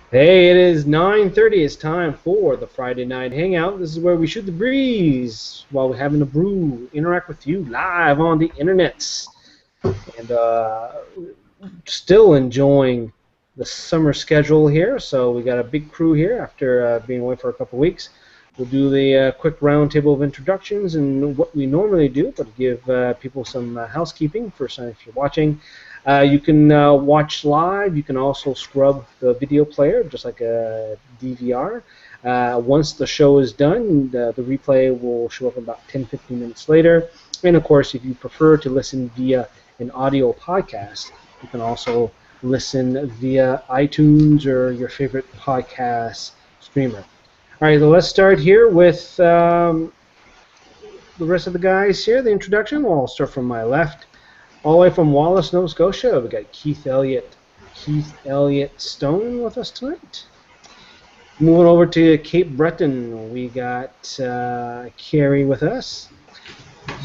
Hey, it is 9:30. It's time for the Friday Night Hangout. This is where we shoot the breeze while we're having a brew, interact with you live on the internets, and still enjoying the summer schedule here. So we got a big crew here after being away for a couple weeks. We'll do the quick roundtable of introductions and what we normally do, but give people some housekeeping for some if you're watching. You can watch live. You can also scrub the video player, just like a DVR. Once the show is done, the replay will show up about 10-15 minutes later. And of course, if you prefer to listen via an audio podcast, you can also listen via iTunes or your favorite podcast streamer. All right, so let's start here with the rest of the guys here, the introduction. Well, I'll start from my left. All the way from Wallace, Nova Scotia, we got Keith Elliott Stone with us tonight. Moving over to Cape Breton, we got Carrie with us.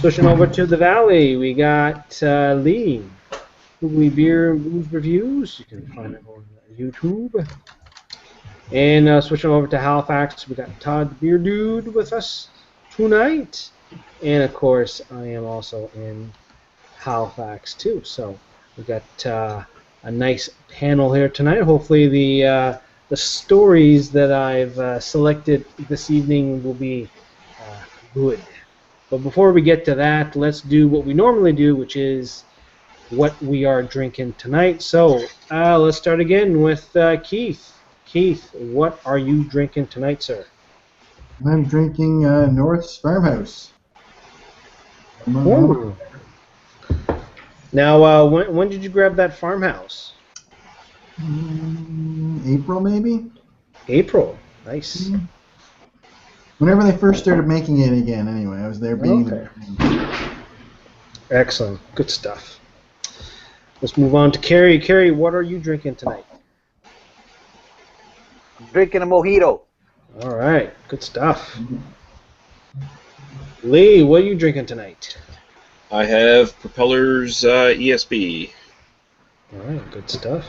Switching over to the Valley, we got Lee. Googly Beer Booze Reviews. You can find it on YouTube. And switching over to Halifax, we got Todd the Beer Dude with us tonight. And of course, I am also in Halifax too. So we got a nice panel here tonight. Hopefully the stories that I've selected this evening will be good. But before we get to that, let's do what we normally do, which is what we are drinking tonight. So let's start again with Keith. Keith, what are you drinking tonight, sir? I'm drinking North's Farmhouse. Ooh. Now, when did you grab that farmhouse? April, maybe? April. Nice. Whenever they first started making it again, anyway. I was there being okay. Excellent. Good stuff. Let's move on to Carrie. Carrie, what are you drinking tonight? Drinking a mojito. All right. Good stuff. Lee, what are you drinking tonight? I have Propeller's ESB. All right. Good stuff.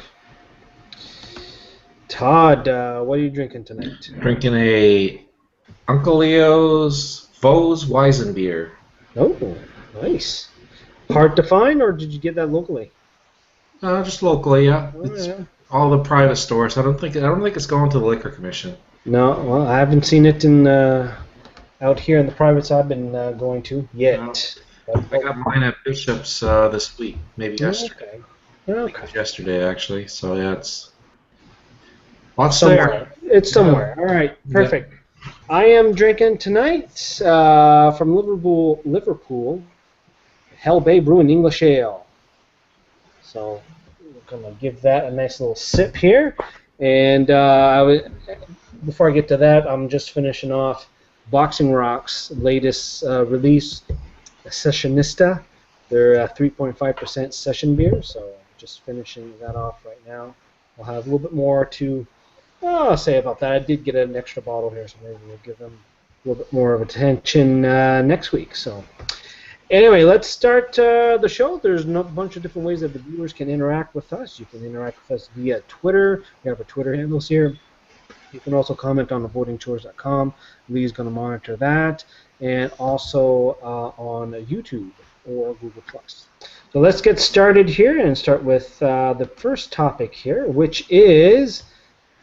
Todd, what are you drinking tonight? Drinking a Uncle Leo's Vos Weizenbier. Oh, nice. Hard to find, or did you get that locally? Just locally, yeah. Oh, it's yeah. all the private stores. I don't think it's going to the Liquor Commission. No, well, I haven't seen it in out here in the privates I've been going to yet. No. I got mine at Bishop's this week, maybe yesterday. Okay. It was yesterday, actually. So yeah, it's lots somewhere. there. It's somewhere. All right, perfect. Yeah. I am drinking tonight from Liverpool, Hell Bay Brewing English Ale. So we're gonna give that a nice little sip here, and before I get to that, I'm just finishing off Boxing Rock's latest release, Sessionista. They're 3.5% session beer, so just finishing that off right now. I'll have a little bit more to say about that. I did get an extra bottle here, so maybe we'll give them a little bit more of attention next week. So anyway, let's start the show. There's a bunch of different ways that the viewers can interact with us. You can interact with us via Twitter. We have our Twitter handles here. You can also comment on thevotingchores.com. Lee's going to monitor that. And also on YouTube or Google+. So let's get started here and start with the first topic here, which is,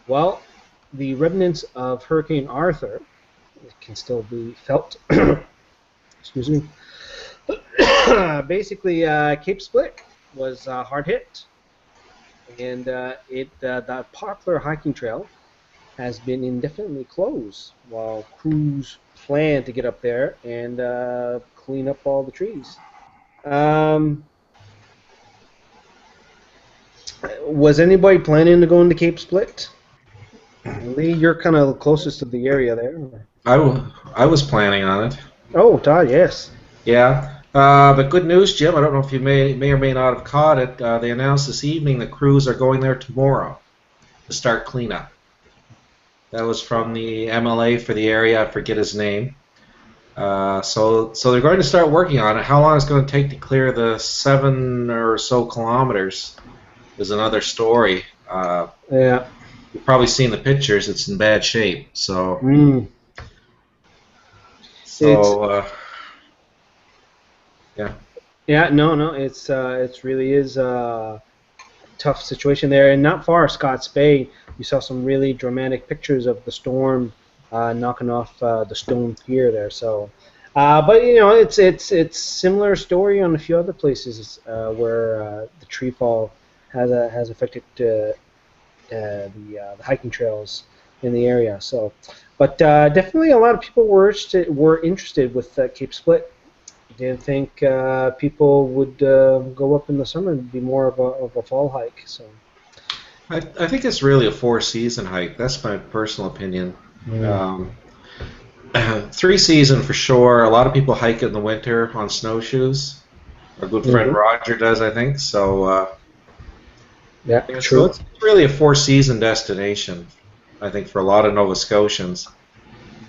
well, the remnants of Hurricane Arthur. It can still be felt. Excuse me. Basically, Cape Split was hard hit. And that popular hiking trail has been indefinitely closed while crews plan to get up there and clean up all the trees. Was anybody planning to go into Cape Split? Lee, you're kind of closest to the area there. I was planning on it. Oh, Todd, yes. Yeah. But good news, Jim. I don't know if you may or may not have caught it. They announced this evening that crews are going there tomorrow to start cleanup. That was from the MLA for the area. I forget his name. So they're going to start working on it. How long it's going to take to clear the 7 or so kilometers is another story. Yeah. you've probably seen the pictures. It's in bad shape. So, Mm. Yeah. Yeah, no, it's really is a tough situation there, and not far Scotts Bay. You saw some really dramatic pictures of the storm knocking off the stone pier there. So, but you know, it's similar story on a few other places where the tree fall has affected the hiking trails in the area. So, but definitely a lot of people were interested with Cape Split. Didn't think people would go up in the summer and be more of a fall hike. So I think it's really a 4-season hike. That's my personal opinion. 3-season for sure. A lot of people hike in the winter on snowshoes. Our good friend Roger does, I think. So yeah, so true. it's really a 4-season destination. I think for a lot of Nova Scotians,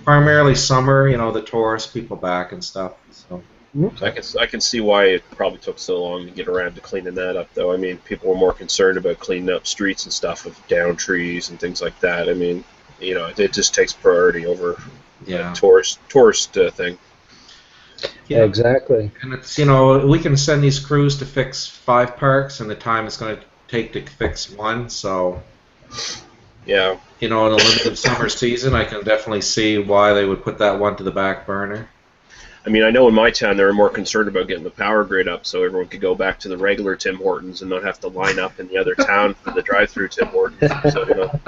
primarily summer. You know, the tourist people back and stuff. So. I can see why it probably took so long to get around to cleaning that up, though. I mean, people were more concerned about cleaning up streets and stuff with down trees and things like that. I mean, you know, it just takes priority over a tourist thing. Yeah, exactly. And it's, you know, we can send these crews to fix 5 parks, and the time it's going to take to fix 1. So, yeah, you know, in a limited summer season, I can definitely see why they would put that one to the back burner. I mean, I know in my town they were more concerned about getting the power grid up so everyone could go back to the regular Tim Hortons and not have to line up in the other town for the drive-through Tim Hortons. So, you know.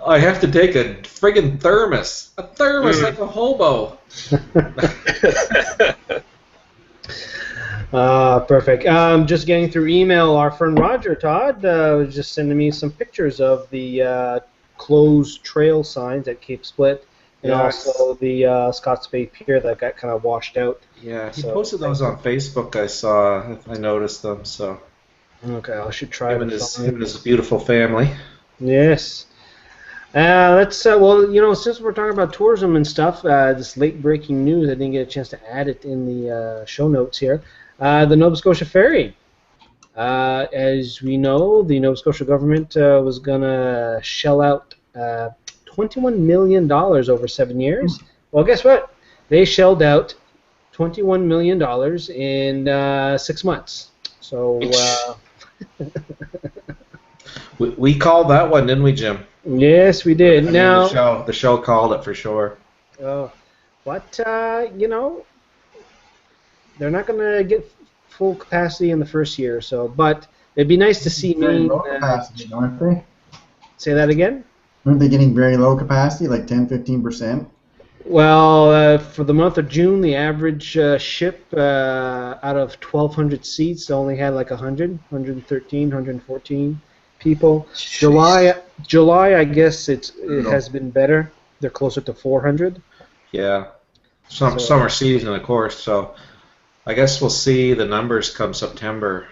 I have to take a friggin' thermos. A thermos like a hobo. Perfect. Just getting through email, our friend Roger Todd was just sending me some pictures of the closed trail signs at Cape Split. And also the Scotts Bay Pier that got kind of washed out. Yeah, he posted those on Facebook. I noticed them. So okay, I should try him and his beautiful family. Yes. Let's well, you know, since we're talking about tourism and stuff, this late breaking news, I didn't get a chance to add it in the show notes here. The Nova Scotia Ferry. As we know, the Nova Scotia government was gonna shell out $21 million over 7 years. Well, guess what? They shelled out $21 million in 6 months. So we called that one, didn't we, Jim? Yes, we did. Now the show called it for sure. But you know, they're not going to get full capacity in the first year or so. But it'd be nice to see me. Capacity, aren't they? Say that again. Aren't they getting very low capacity, like 10-15%? Well, for the month of June, the average ship out of 1,200 seats only had like 100, 113, 114 people. Jeez. July, I guess it has been better. They're closer to 400. Yeah, summer season, of course. So I guess we'll see the numbers come September.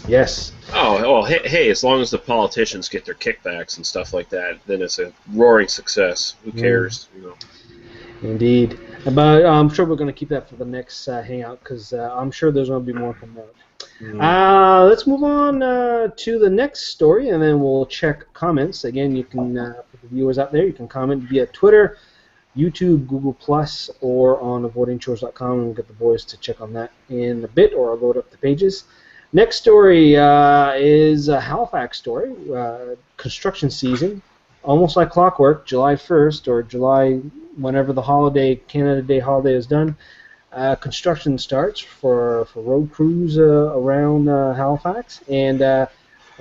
Yes. Oh, well, hey, as long as the politicians get their kickbacks and stuff like that, then it's a roaring success. Who cares? You know. Indeed. But I'm sure we're going to keep that for the next hangout because I'm sure there's going to be more coming out. Let's move on to the next story, and then we'll check comments. Again, you can, for the viewers out there, you can comment via Twitter, YouTube, Google+, or on avoidingchores.com, and we'll get the boys to check on that in a bit, or I'll load up the pages. Next story is a Halifax story. Construction season, almost like clockwork, July 1st or July, whenever the holiday, Canada Day holiday is done. Construction starts for road crews around Halifax, and a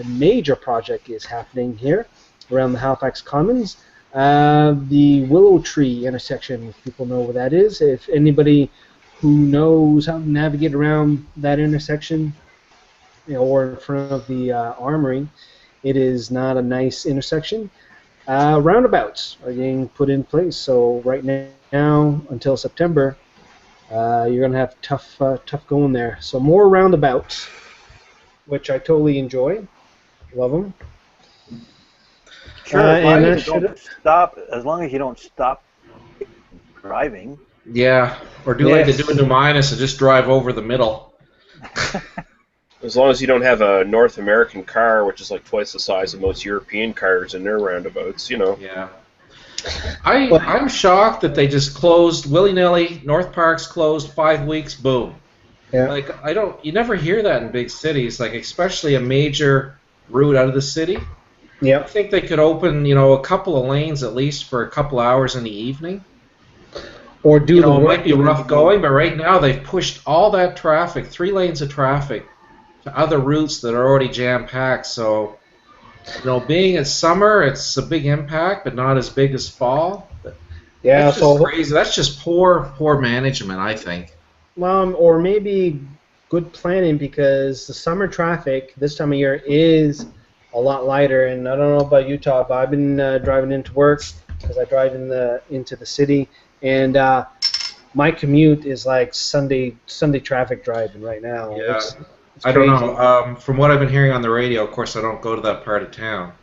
major project is happening here around the Halifax Commons. The Willow Tree intersection, if people know where that is. If anybody who knows how to navigate around that intersection, or in front of the armory, it is not a nice intersection. Roundabouts are getting put in place, so right now until September, you're going to have tough going there. So more roundabouts, which I totally enjoy. Love them. Sure, as long as you don't stop driving. Yeah, or do like they do in New Minas and just drive over the middle. As long as you don't have a North American car, which is like twice the size of most European cars in their roundabouts, you know. Yeah. I'm shocked that they just closed willy-nilly. North Park's closed 5 weeks. Boom. Yeah. Like you never hear that in big cities. Like especially a major route out of the city. I Yep. think they could open, a couple of lanes at least for a couple hours in the evening. Or do the It work. might be rough going, but right now they've pushed all that traffic, 3 lanes of traffic, to other routes that are already jam-packed. So, being it's summer, it's a big impact, but not as big as fall. Yeah. That's So just crazy. That's just poor management, I think. or maybe good planning, because the summer traffic this time of year is a lot lighter. And I don't know about Utah, but I've been driving into work because I drive into the city, and my commute is like Sunday traffic driving right now. Yeah. It's I don't crazy. know. From what I've been hearing on the radio, of course, I don't go to that part of town.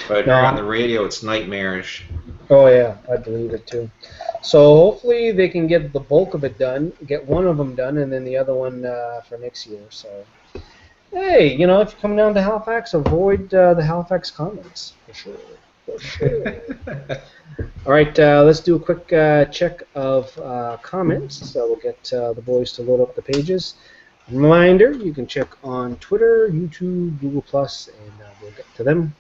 But No. on the radio, it's nightmarish. Oh yeah, I believe it too. So hopefully they can get the bulk of it done, get one of them done, and then the other one for next year. So, hey, if you come down to Halifax, avoid the Halifax comments for sure. For sure. All right, let's do a quick check of comments. So we'll get the boys to load up the pages. Reminder: you can check on Twitter, YouTube, Google+, and we'll get to them.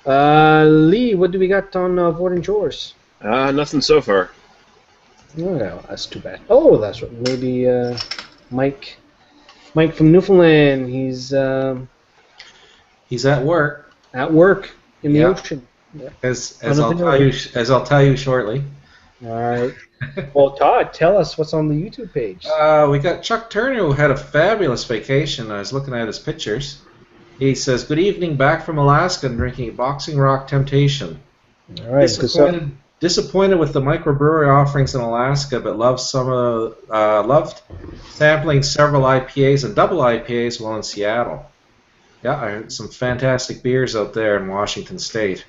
Lee, what do we got on avoiding chores? Nothing so far. Oh, no, that's too bad. Oh, that's right. Maybe Mike from Newfoundland. He's He's at work. at work in the Yeah. ocean. Yeah. As I'll tell you shortly. All right. Well, Todd, tell us what's on the YouTube page. We got Chuck Turner, who had a fabulous vacation. I was looking at his pictures. He says, "Good evening, back from Alaska and drinking a Boxing Rock Temptation. All right. Good stuff. Disappointed with the microbrewery offerings in Alaska, but loved sampling several IPAs and double IPAs while in Seattle. Yeah, I heard some fantastic beers out there in Washington State."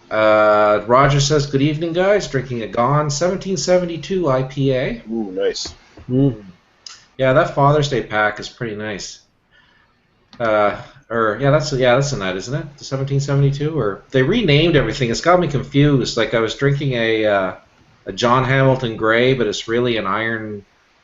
Roger says, "Good evening, guys. Drinking a Gone 1772 IPA. Ooh, nice. Mm. Yeah, that Father's Day pack is pretty nice. That's a night, isn't it? The 1772, or they renamed everything. It's got me confused. Like I was drinking a John Hamilton Gray, but it's really an Iron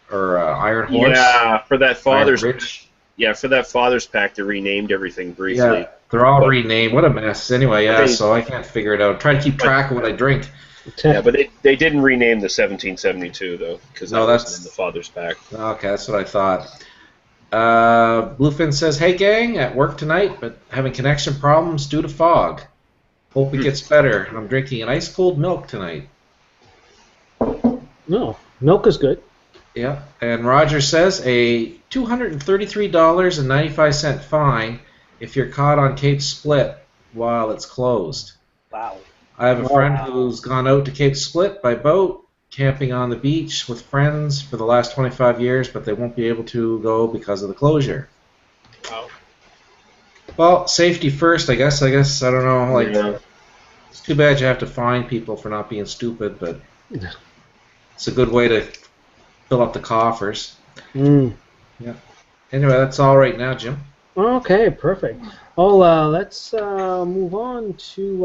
Horse. Yeah, for that Father's. Iron Ridge. Yeah, for that Father's pack, they renamed everything briefly. Yeah, they're all renamed. What a mess. Anyway, yeah. They- So I can't figure it out. I'm trying to keep track of what I drink. Yeah, but they didn't rename the 1772 though, because that No, wasn't that's- in the Father's pack. Okay, that's what I thought. Bluefin says, "Hey gang, at work tonight, but having connection problems due to fog. Hope it gets better. I'm drinking an ice cold milk tonight." No, milk is good. Yeah, and Roger says a $233.95 fine if you're caught on Cape Split while it's closed. Wow. I have a friend who's gone out to Cape Split by boat, camping on the beach with friends for the last 25 years, but they won't be able to go because of the closure. Wow. Well, safety first, I guess. I don't know. Like, Yeah. it's too bad you have to fine people for not being stupid, but it's a good way to fill up the coffers. Mm. Anyway, that's all right now, Jim. Okay, perfect. Well, let's move on to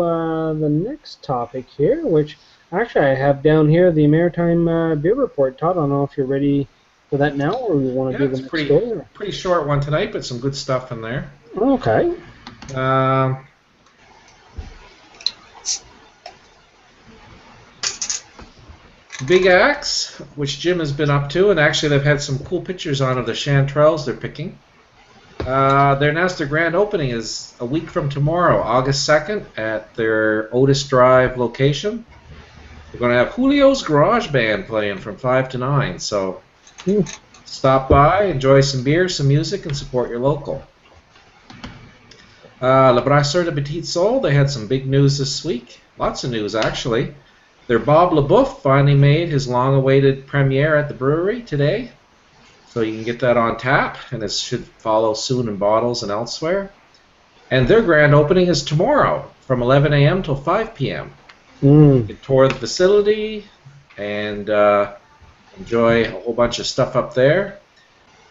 the next topic here, which actually I have down here the Maritime Beer Report. Todd, I don't know if you're ready for that now, or we want to do the It's next pretty story. pretty short one tonight, but some good stuff in there. Okay. Big Axe, which Jim has been up to, and actually they've had some cool pictures on of the chanterelles they're picking. They announced their grand opening is a week from tomorrow, August 2nd, at their Otis Drive location. They're going to have Julio's Garage Band playing from 5 to 9, so stop by, enjoy some beer, some music, and support your local. Le Brasseur de Petite Soul, they had some big news this week. Lots of news, actually. Their Bob LeBoeuf finally made his long-awaited premiere at the brewery today. So you can get that on tap, and it should follow soon in bottles and elsewhere. And their grand opening is tomorrow from 11 a.m. till 5 p.m. You can tour the facility and enjoy a whole bunch of stuff up there.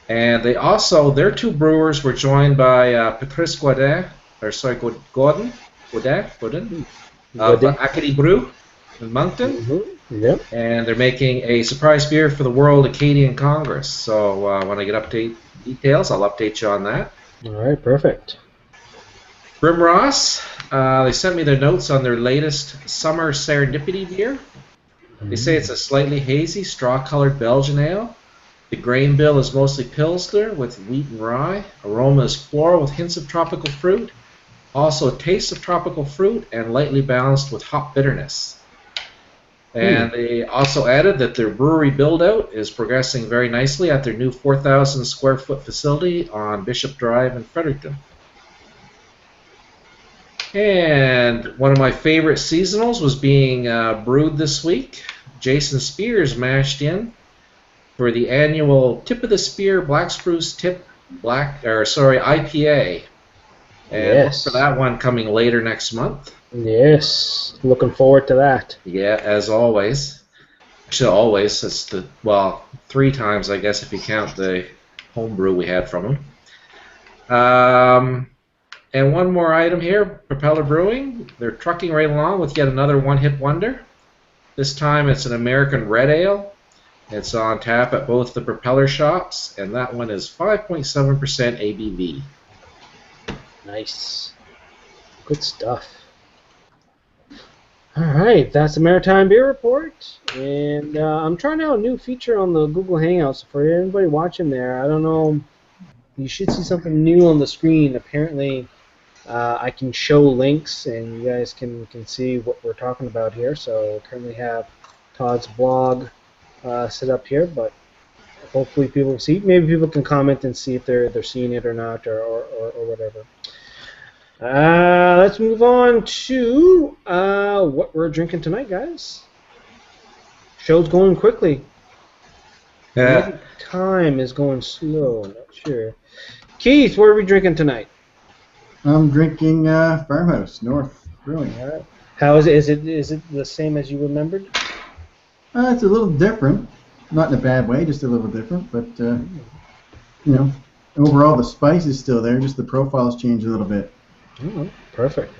And they also, their two brewers were joined by Patrice Godin of Good. Acadie Brew in Moncton. Yep. And they're making a surprise beer for the World Acadian Congress. So when I get update details, I'll update you on that. All right, perfect. Grim Ross, they sent me their notes on their latest Summer Serendipity beer. They say it's a slightly hazy, straw-colored Belgian ale. The grain bill is mostly Pilsner with wheat and rye. Aroma is floral with hints of tropical fruit. Also a taste of tropical fruit and lightly balanced with hop bitterness. And they also added that their brewery build-out is progressing very nicely at their new 4,000 square foot facility on Bishop Drive in Fredericton. And one of my favorite seasonals was being brewed this week. Jason Spears mashed in for the annual Tip of the Spear Black Spruce IPA. And look for that one coming later next month. Yes, looking forward to that. Yeah, as always. Actually, always. It's three times, I guess, if you count the homebrew we had from them. And one more item here, Propeller Brewing. They're trucking right along with yet another one-hit wonder. This time it's an American Red Ale. It's on tap at both the Propeller shops, and that one is 5.7% ABV. Nice. Good stuff. All right, that's the Maritime Beer Report. And I'm trying out a new feature on the Google Hangouts. For anybody watching there, I don't know, you should see something new on the screen. Apparently, I can show links, and you guys can see what we're talking about here. So I currently have Todd's blog set up here, but hopefully people can see. Maybe people can comment and see if they're seeing it or not, or whatever. Let's move on to what we're drinking tonight, guys. Show's going quickly. Yeah. Maybe time is going slow. Not sure. Keith, what are we drinking tonight? I'm drinking Farmhouse North Brewing. All right. How is it? Is it the same as you remembered? It's a little different, not in a bad way, just a little different. But overall the spice is still there. Just the profile's changed a little bit. Oh, perfect.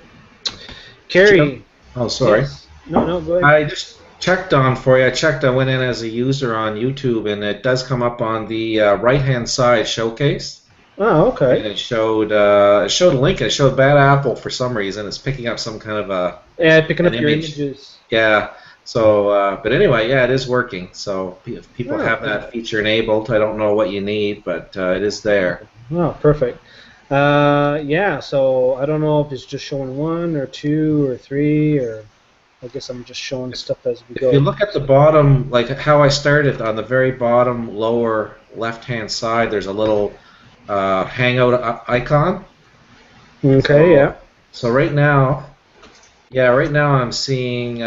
Carrie. Oh, sorry. Yes. No, go ahead. I just checked on for you. I went in as a user on YouTube, and it does come up on the right-hand side showcase. Oh, okay. And it showed a link, and it showed Bad Apple for some reason. It's picking up some kind of a picking up your image. images. Yeah. So, but anyway, yeah, it is working. So if people have that feature enabled, I don't know what you need, but it is there. Oh, perfect. Yeah, so I don't know if it's just showing 1 or 2 or 3, or I guess I'm just showing stuff as we go. If you look at the bottom, like how I started, on the very bottom lower left-hand side, there's a little hangout icon. Okay, yeah. So right now I'm seeing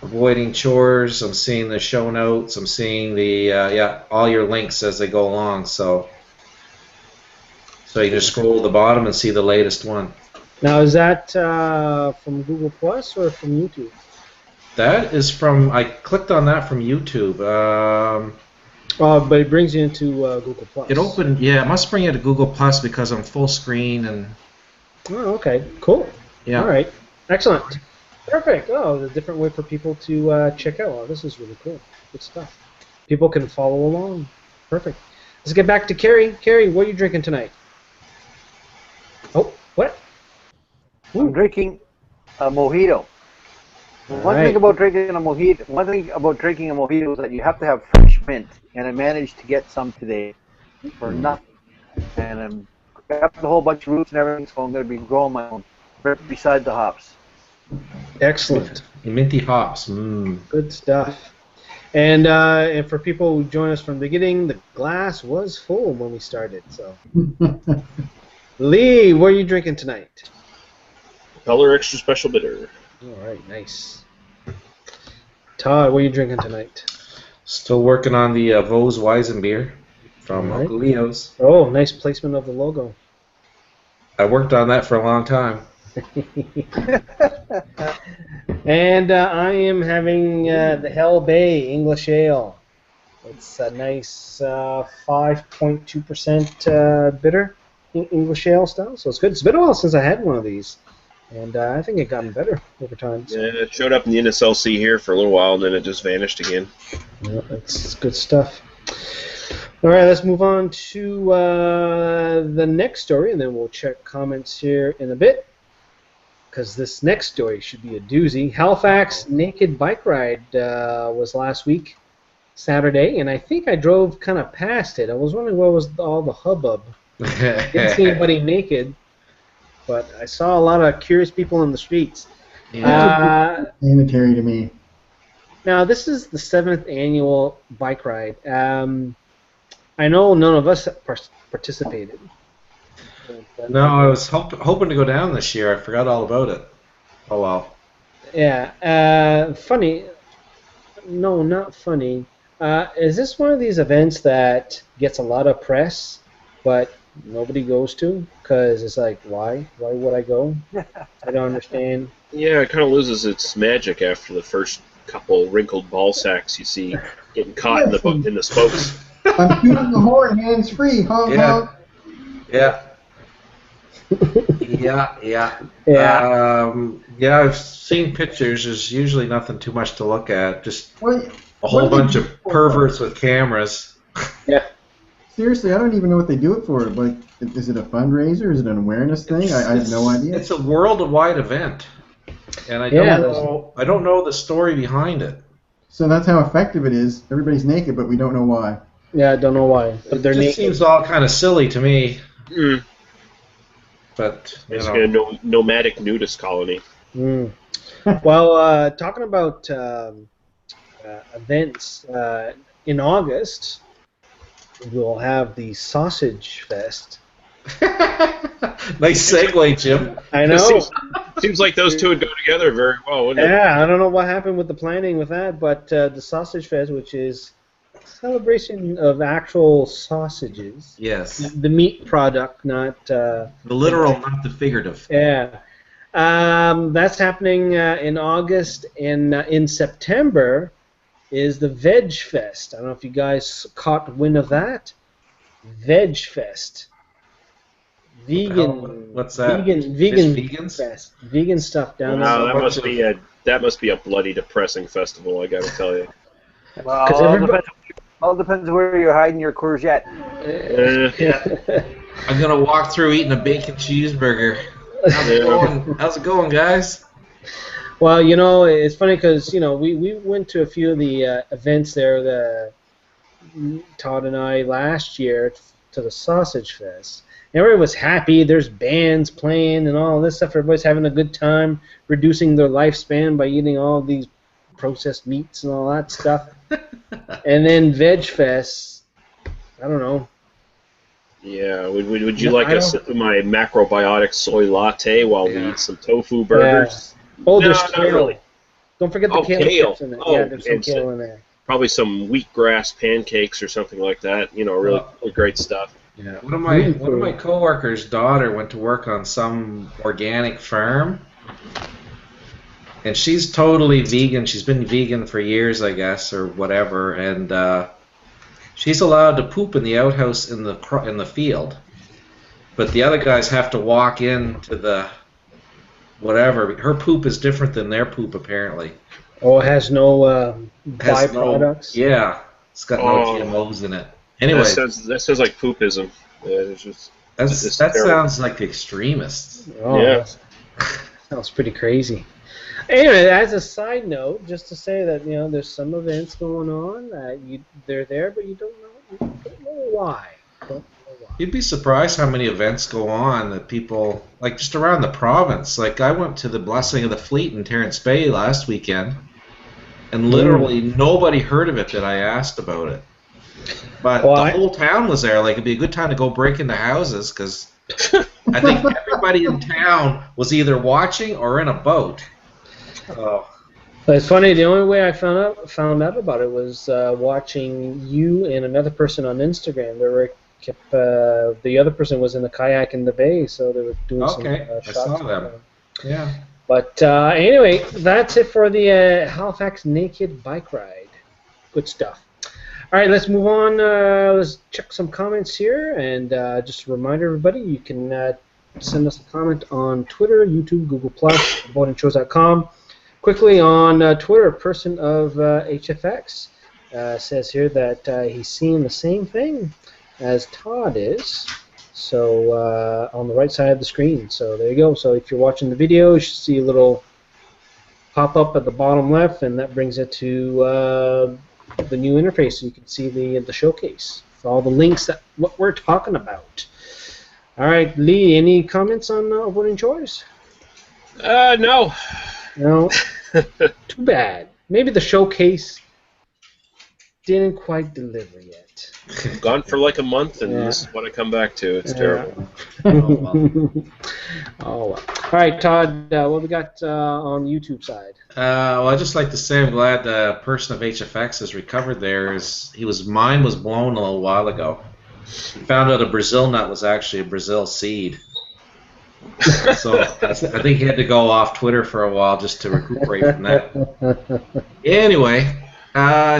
avoiding chores. I'm seeing the show notes. I'm seeing the all your links as they go along. So you just scroll to the bottom and see the latest one. Now, is that from Google Plus or from YouTube? That is from. I clicked on that from YouTube. But it brings you into Google Plus. It opened. Yeah, it must bring you to Google Plus because I'm full screen and. Oh, okay. Cool. Yeah. All right. Excellent. Perfect. Oh, a different way for people to check out. Oh, this is really cool. Good stuff. People can follow along. Perfect. Let's get back to Carrie. Carrie, what are you drinking tonight? Oh, what? I'm drinking a mojito. One thing about drinking a mojito is that you have to have fresh mint, and I managed to get some today for nothing. And I got a whole bunch of roots and everything, so I'm going to be growing my own right beside the hops. Excellent. Minty hops. Mm. Good stuff. And for people who join us from the beginning, the glass was full when we started. So, Lee, what are you drinking tonight? Propeller Extra Special Bitter. All right, nice. Todd, what are you drinking tonight? Still working on the Vos Weizenbier from All right. Leo's. Oh, nice placement of the logo. I worked on that for a long time. And I am having the Hell Bay English Ale. It's a nice 5.2% bitter English ale style, so it's good. It's been a while since I had one of these, and I think it gotten better over time. So. Yeah, it showed up in the NSLC here for a little while, and then it just vanished again. Yeah, it's good stuff. All right, let's move on to the next story, and then we'll check comments here in a bit, because this next story should be a doozy. Halifax Naked Bike Ride was last week, Saturday, and I think I drove kind of past it. I was wondering what was all the hubbub. Didn't see anybody naked, but I saw a lot of curious people in the streets. Yeah. Sanitary to me. Now, this is the 7th annual bike ride. I know none of us participated. No, I was hoping to go down this year. I forgot all about it. Oh, well. Yeah. Funny. No, not funny. Is this one of these events that gets a lot of press, but nobody goes to? Because it's like, why? Why would I go? I don't understand. Yeah, it kind of loses its magic after the first couple wrinkled ball sacks you see getting caught in the spokes. I'm shooting the horn, hands free. Honk, honk. Yeah. Yeah, I've seen pictures. There's usually nothing too much to look at. Just a whole bunch of perverts with cameras. Yeah. Seriously, I don't even know what they do it for. Like, is it a fundraiser? Is it an awareness thing? I have no idea. It's a worldwide event, and I don't know the story behind it. So that's how effective it is. Everybody's naked, but we don't know why. Yeah, I don't know why. But they're it naked. Just seems all kind of silly to me. Mm. But it's a nomadic nudist colony. Mm. Well, talking about events, in August, we'll have the Sausage Fest. Nice segue, Jim. I know. Seems like those two would go together very well, wouldn't it? Yeah, I don't know what happened with the planning with that, but the Sausage Fest, which is a celebration of actual sausages. Yes. The meat product, not... the literal, not the figurative. Yeah. That's happening in August, and in September is the Veg Fest. I don't know if you guys caught wind of that. Veg Fest. Vegan. What's that? Vegan fest. Vegan stuff down there. Wow, that must be a bloody depressing festival, I gotta tell you. Well, all depends where you're hiding your courgette. I'm gonna walk through eating a bacon cheeseburger. How's it going, guys? Well, you know, it's funny because, you know, we went to a few of the events there, Todd and I, last year to the Sausage Fest. Everybody was happy. There's bands playing and all this stuff. Everybody's having a good time, reducing their lifespan by eating all these processed meats and all that stuff. And then Veg Fest, I don't know. Yeah, would you like a sip of my macrobiotic soy latte while we eat some tofu burgers? Yeah. Oh, there's kale. Really. Don't forget the kale chips in there. Oh, yeah, there's some kale in there. Probably some wheatgrass pancakes or something like that. You know, really great stuff. Yeah. One of my coworkers' daughter went to work on some organic farm, and she's totally vegan. She's been vegan for years, I guess, or whatever, and she's allowed to poop in the outhouse in the field, but the other guys have to walk into the whatever. Her poop is different than their poop, apparently. Oh, it has no byproducts? Yeah, it's got no GMOs in it. Anyway, that sounds like poopism. That sounds like extremists. Oh, yeah, sounds pretty crazy. Anyway, as a side note, just to say that, you know, there's some events going on that they're there, but you don't know why. You'd be surprised how many events go on that people, like, just around the province. Like, I went to the Blessing of the Fleet in Terrence Bay last weekend, and literally nobody heard of it that I asked about it. But the whole town was there. Like, it'd be a good time to go break into houses, because I think everybody in town was either watching or in a boat. Oh. But it's funny. The only way I found out about it was watching you and another person on Instagram. The other person was in the kayak in the bay, so they were doing some shots. I saw them. Yeah. But anyway, that's it for the Halifax Naked Bike Ride. Good stuff. right, let's move on. Let's check some comments here, and just a reminder, everybody, you can send us a comment on Twitter, YouTube, Google+, votingshows.com. Quickly on Twitter, a person of HFX says here that he's seeing the same thing as Todd is. So on the right side of the screen. So there you go. So if you're watching the video, you should see a little pop up at the bottom left, and that brings it to the new interface. So you can see the showcase for all the links that what we're talking about. All right, Lee, any comments on Voting Choice? No. No. Too bad. Maybe the showcase didn't quite deliver yet. Gone for like a month, and this is what I come back to. It's terrible. Oh, well. Oh, well. All right, Todd, what we got on the YouTube side? Well, I'd just like to say I'm glad the person of HFX has recovered there. His mind was blown a little while ago. He found out a Brazil nut was actually a Brazil seed. So I think he had to go off Twitter for a while just to recuperate from that. Anyway,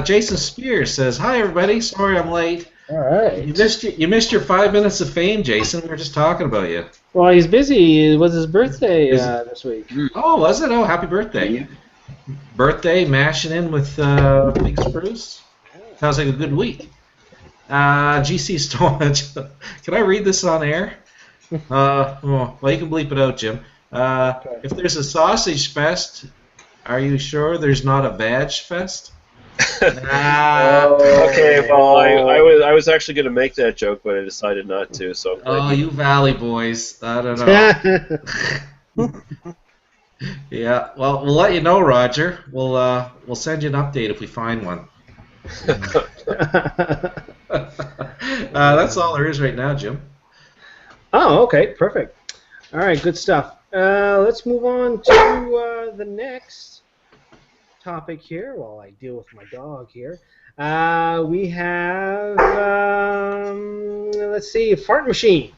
Jason Spears says, "Hi everybody, sorry I'm late." All right. You missed your 5 minutes of fame, Jason. We were just talking about you. Well, he's busy. It was his birthday this week. Oh, was it? Oh, happy birthday! Birthday mashing in with Big Spruce. Sounds like a good week. GC Storage. Can I read this on air? Well, you can bleep it out, Jim. If there's a sausage fest, are you sure there's not a badge fest? Okay, well, I was actually going to make that joke, but I decided not to. So. Oh, you Valley boys. I don't know. Yeah, well, we'll let you know, Roger. We'll send you an update if we find one. That's all there is right now, Jim. Oh, okay, perfect. All right, good stuff. Let's move on to the next topic here while I deal with my dog here. We have, let's see, a fart machine.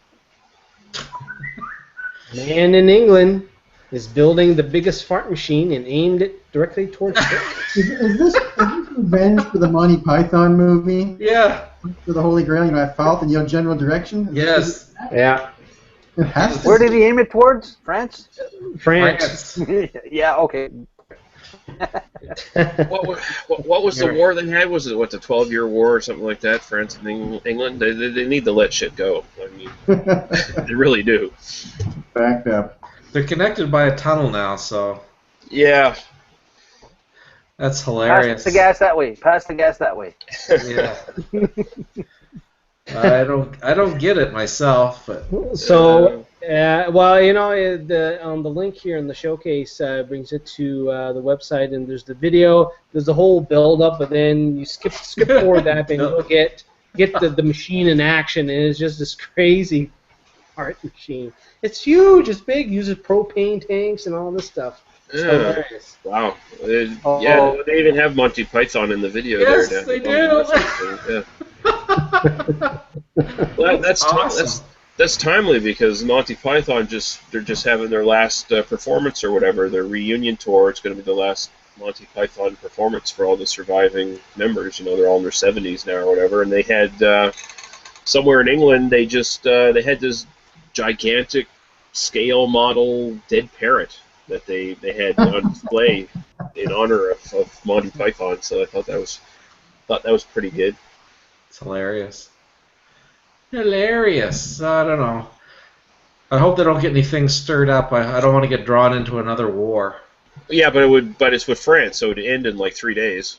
Man in England is building the biggest fart machine and aimed it directly towards kids. Is this revenge for the Monty Python movie? Yeah. For the Holy Grail, have fault in your general direction? Yes. Yeah. It has to. Where did he aim it towards? France? France. Yeah, okay. What was the war they had? Was it the 12-year war or something like that? France and England. They need to let shit go. I mean, they really do. Backed up. They're connected by a tunnel now, so. Yeah. That's hilarious. Pass the gas that way. Pass the gas that way. Yeah. I don't get it myself, but. So, well, you know, on the link here in the showcase brings it to the website, and there's the video. There's the whole build-up, but then you skip forward that, and you'll get the machine in action, and it's just this crazy art machine. It's huge. It's big. Uses propane tanks and all this stuff. Yeah. Wow. Yeah, they even have Monty Python in the video. Yes, there. They do. Yeah. Well, that's awesome. That's timely because Monty Python they're just having their last performance or whatever, their reunion tour. It's going to be the last Monty Python performance for all the surviving members. You know, they're all in their 70s now or whatever, and they had somewhere in England they had this gigantic scale model dead parrot that they had on display in honor of Monty Python. So I thought that was pretty good. It's hilarious. Hilarious. I don't know. I hope they don't get anything stirred up. I don't want to get drawn into another war. Yeah, but it's with France, so it would end in like 3 days.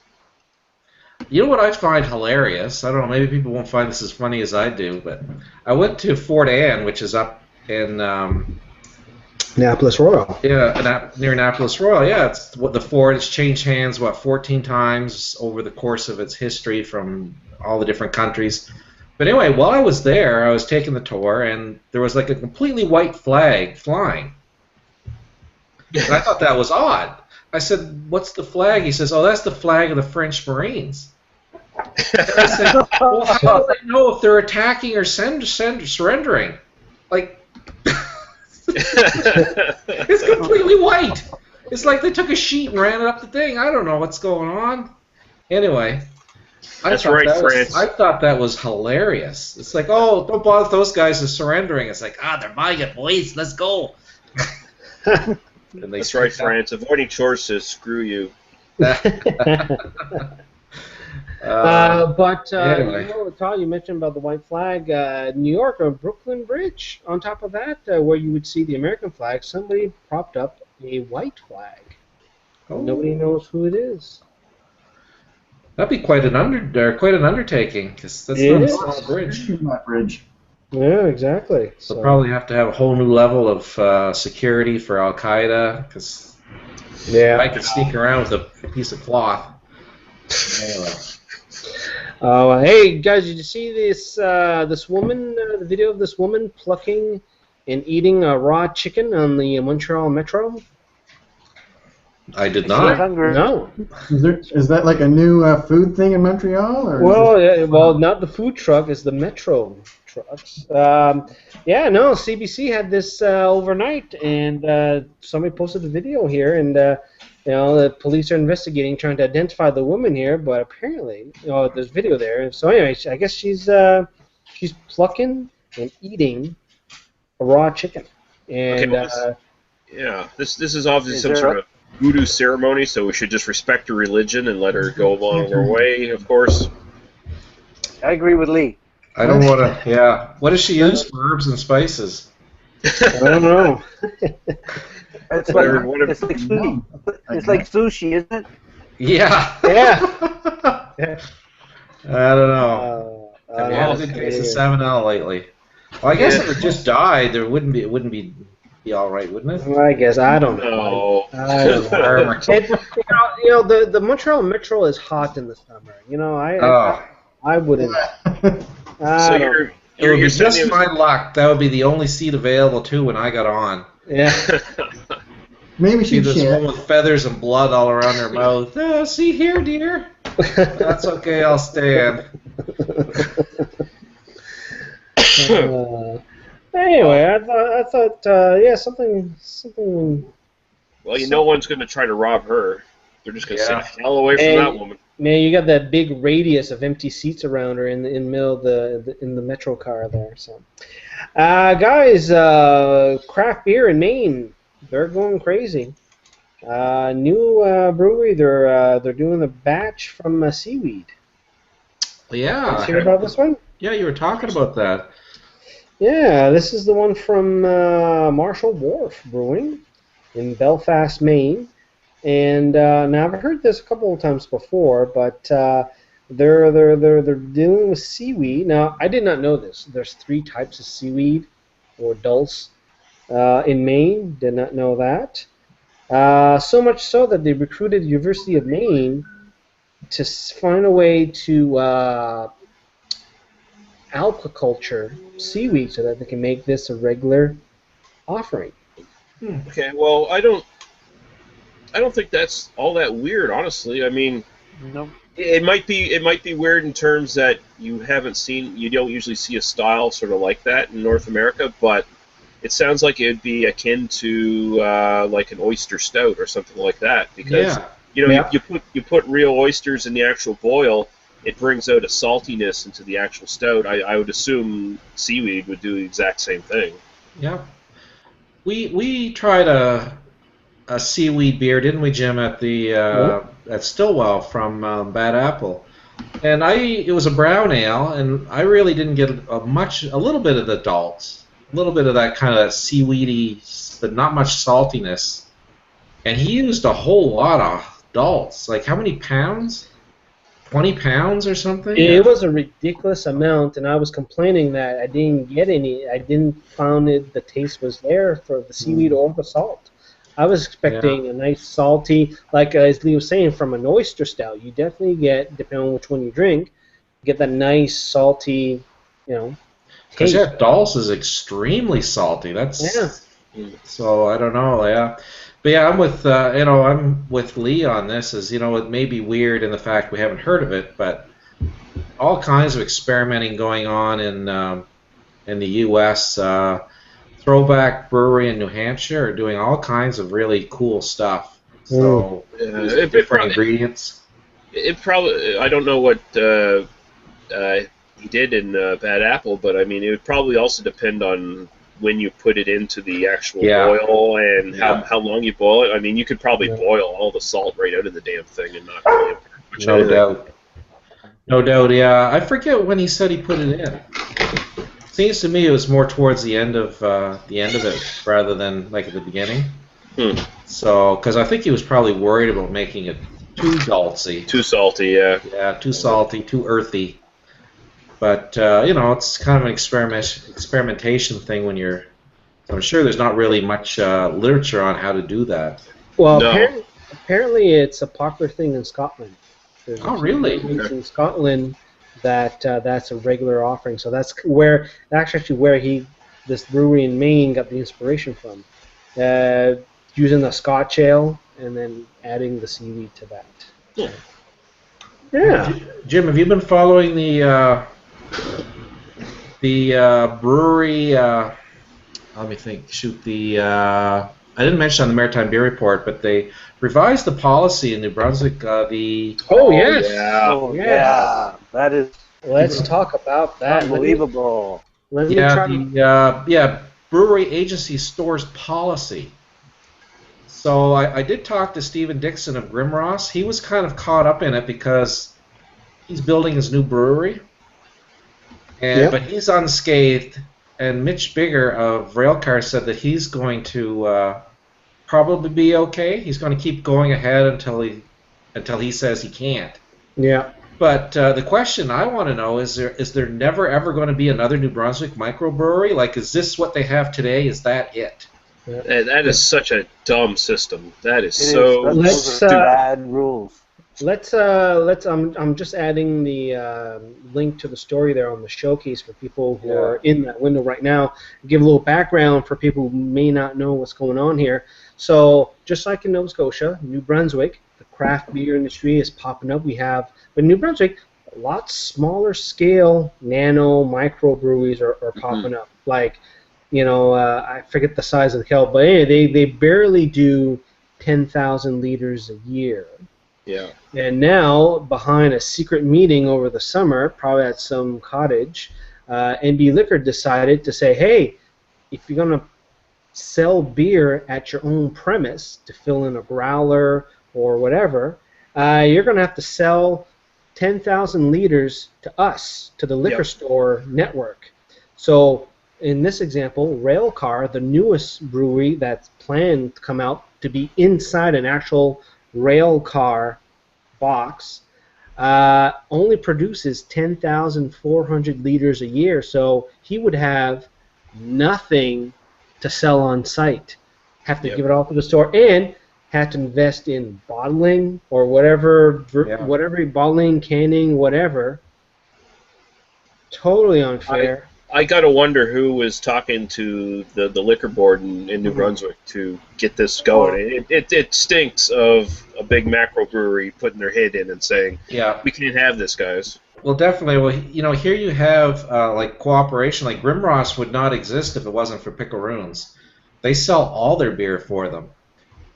You know what I find hilarious? I don't know. Maybe people won't find this as funny as I do, but I went to Fort Anne, which is up in Annapolis Royal. Yeah, near Annapolis Royal. Yeah, it's what the fort has changed hands 14 times over the course of its history from all the different countries. But anyway, while I was there, I was taking the tour, and there was like a completely white flag flying. And I thought that was odd. I said, "What's the flag?" He says, "Oh, that's the flag of the French Marines." And I said, "Well, how do they know if they're attacking or surrendering?" Like, it's completely white. It's like they took a sheet and ran it up the thing. I don't know what's going on. Anyway, That's right, France. I thought that was hilarious. It's like, oh, don't bother with those guys are surrendering. It's like, they're buying it, boys. Let's go. That's right, France. Avoiding chores says screw you. Anyway. You know, Todd, you mentioned about the white flag. New York or Brooklyn Bridge. On top of that, where you would see the American flag, somebody propped up a white flag. Oh. Nobody knows who it is. That'd be quite an undertaking, because that's It not a is. small bridge. That bridge. Yeah, exactly. They'll probably have to have a whole new level of security for Al Qaeda, because I could sneak around with a piece of cloth. Anyway. Hey guys, did you see this woman? The video of this woman plucking and eating a raw chicken on the Montreal Metro? I did She's not. hungry. No. Is that like a new food thing in Montreal? Or Well, not the food truck. It's the Metro trucks. CBC had this overnight, and somebody posted a video here, and the police are investigating, trying to identify the woman here, but apparently, there's video there. So anyway, I guess she's plucking and eating a raw chicken, and this is obviously some sort of voodoo ceremony, so we should just respect her religion and let her go along her way, of course. I agree with Lee. I don't want to. Yeah. What does she use for herbs and spices? I don't know. It's like sushi. It's like sushi, isn't it? Yeah. Yeah. I don't know. I've had a good case of salmonella lately. Well, I guess if it just died, it wouldn't be all right, wouldn't it? Well, I guess I don't know. I don't know. The Montreal Metro is hot in the summer. I wouldn't. It would be just my luck. That would be the only seat available too when I got on. Yeah. Maybe see this one with feathers and blood all around her mouth. See here, dear. That's okay. I'll stand. Anyway, I thought, something. Well, no one's going to try to rob her. They're just going to stay the hell away from that woman. Man, you got that big radius of empty seats around her in the middle of the Metro car there. So, guys, craft beer in Maine, they're going crazy. New brewery, they're doing a batch from seaweed. Yeah. Did you hear about this one? Yeah, you were talking about that. Yeah, this is the one from Marshall Wharf Brewing in Belfast, Maine. And now I've heard this a couple of times before, but they're dealing with seaweed. Now I did not know this. There's 3 types of seaweed or dulse in Maine. Did not know that. So much so that they recruited the University of Maine to find a way to aquaculture seaweed so that they can make this a regular offering. Okay, well, I don't think that's all that weird, honestly. I mean, no. It might be weird in terms that you don't usually see a style sort of like that in North America, but it sounds like it'd be akin to like an oyster stout or something like that, because you put real oysters in the actual boil, it brings out a saltiness into the actual stout. I would assume seaweed would do the exact same thing. Yeah. We tried a seaweed beer, didn't we, Jim, at the at Stillwell from Bad Apple, and it was a brown ale, and I really didn't get a little bit of the dulse, a little bit of that kind of seaweedy, but not much saltiness, and he used a whole lot of dulse. Like how many pounds? 20 pounds or something? It was a ridiculous amount, and I was complaining that I didn't get any. I didn't find the taste was there for the seaweed or the salt. I was expecting a nice salty, like as Lee was saying, from an oyster stout. You definitely get, depending on which one you drink, get that nice salty, taste. Because dulse is extremely salty. So I don't know, But I'm with Lee on this. It may be weird in the fact we haven't heard of it, but all kinds of experimenting going on in the U.S. Throwback Brewery in New Hampshire are doing all kinds of really cool stuff. So different ingredients. It probably. I don't know what he did in Bad Apple, but I mean, it would probably also depend on when you put it into the actual boil and how long you boil it. I mean, you could probably boil all the salt right out of the damn thing and not really impact much No anything. doubt. No doubt, yeah. I forget when he said he put it in. Seems to me it was more towards the end of it rather than like at the beginning. So, because I think he was probably worried about making it too salty. Too salty, yeah. Yeah, too salty, too earthy. But it's kind of an experimentation thing when you're. I'm sure there's not really much literature on how to do that. Well, No. apparently it's a popular thing in Scotland. There's Really? in Scotland that's a regular offering. So that's actually where this brewery in Maine got the inspiration from. Using the Scotch ale and then adding the seaweed to that. Yeah. Jim, have you been following the brewery? Let me think. I didn't mention on the Maritime Beer Report, but they revised the policy in New Brunswick. Yes. Yeah, that is. Let's talk about that. Unbelievable. Let me try the brewery agency stores policy. So I did talk to Stephen Dixon of Grimross. He was kind of caught up in it because he's building his new brewery, but he's unscathed. And Mitch Bigger of Railcar said that he's going to probably be okay. He's going to keep going ahead until he says he can't. Yeah. But the question I want to know is there never ever going to be another New Brunswick microbrewery? Like, is this what they have today? Is that it? Yeah. That is such a dumb system. That is those are bad rules. I'm just adding the link to the story there on the showcase for people who are in that window right now. Give a little background for people who may not know what's going on here. So just like in Nova Scotia, New Brunswick, the craft beer industry is popping up. But in New Brunswick, a lot smaller scale nano microbreweries are popping up. Like, I forget the size of the kettle, but anyway, they barely do 10,000 liters a year. Yeah. And now, behind a secret meeting over the summer, probably at some cottage, NB Liquor decided to say, hey, if you're going to sell beer at your own premise to fill in a growler or whatever, you're going to have to sell 10,000 liters to us, to the liquor store network. So in this example, Railcar, the newest brewery that's planned to come out to be inside an actual rail car box, only produces 10,400 liters a year, so he would have nothing to sell on site. Have to give it all to the store and have to invest in bottling or whatever, bottling, canning, whatever. Totally unfair. I gotta wonder who was talking to the liquor board in New Brunswick to get this going. It stinks of a big macro brewery putting their head in and saying, we can't have this, guys. Well, definitely. Well, here you have like cooperation. Like Grimross would not exist if it wasn't for Picaroons. They sell all their beer for them.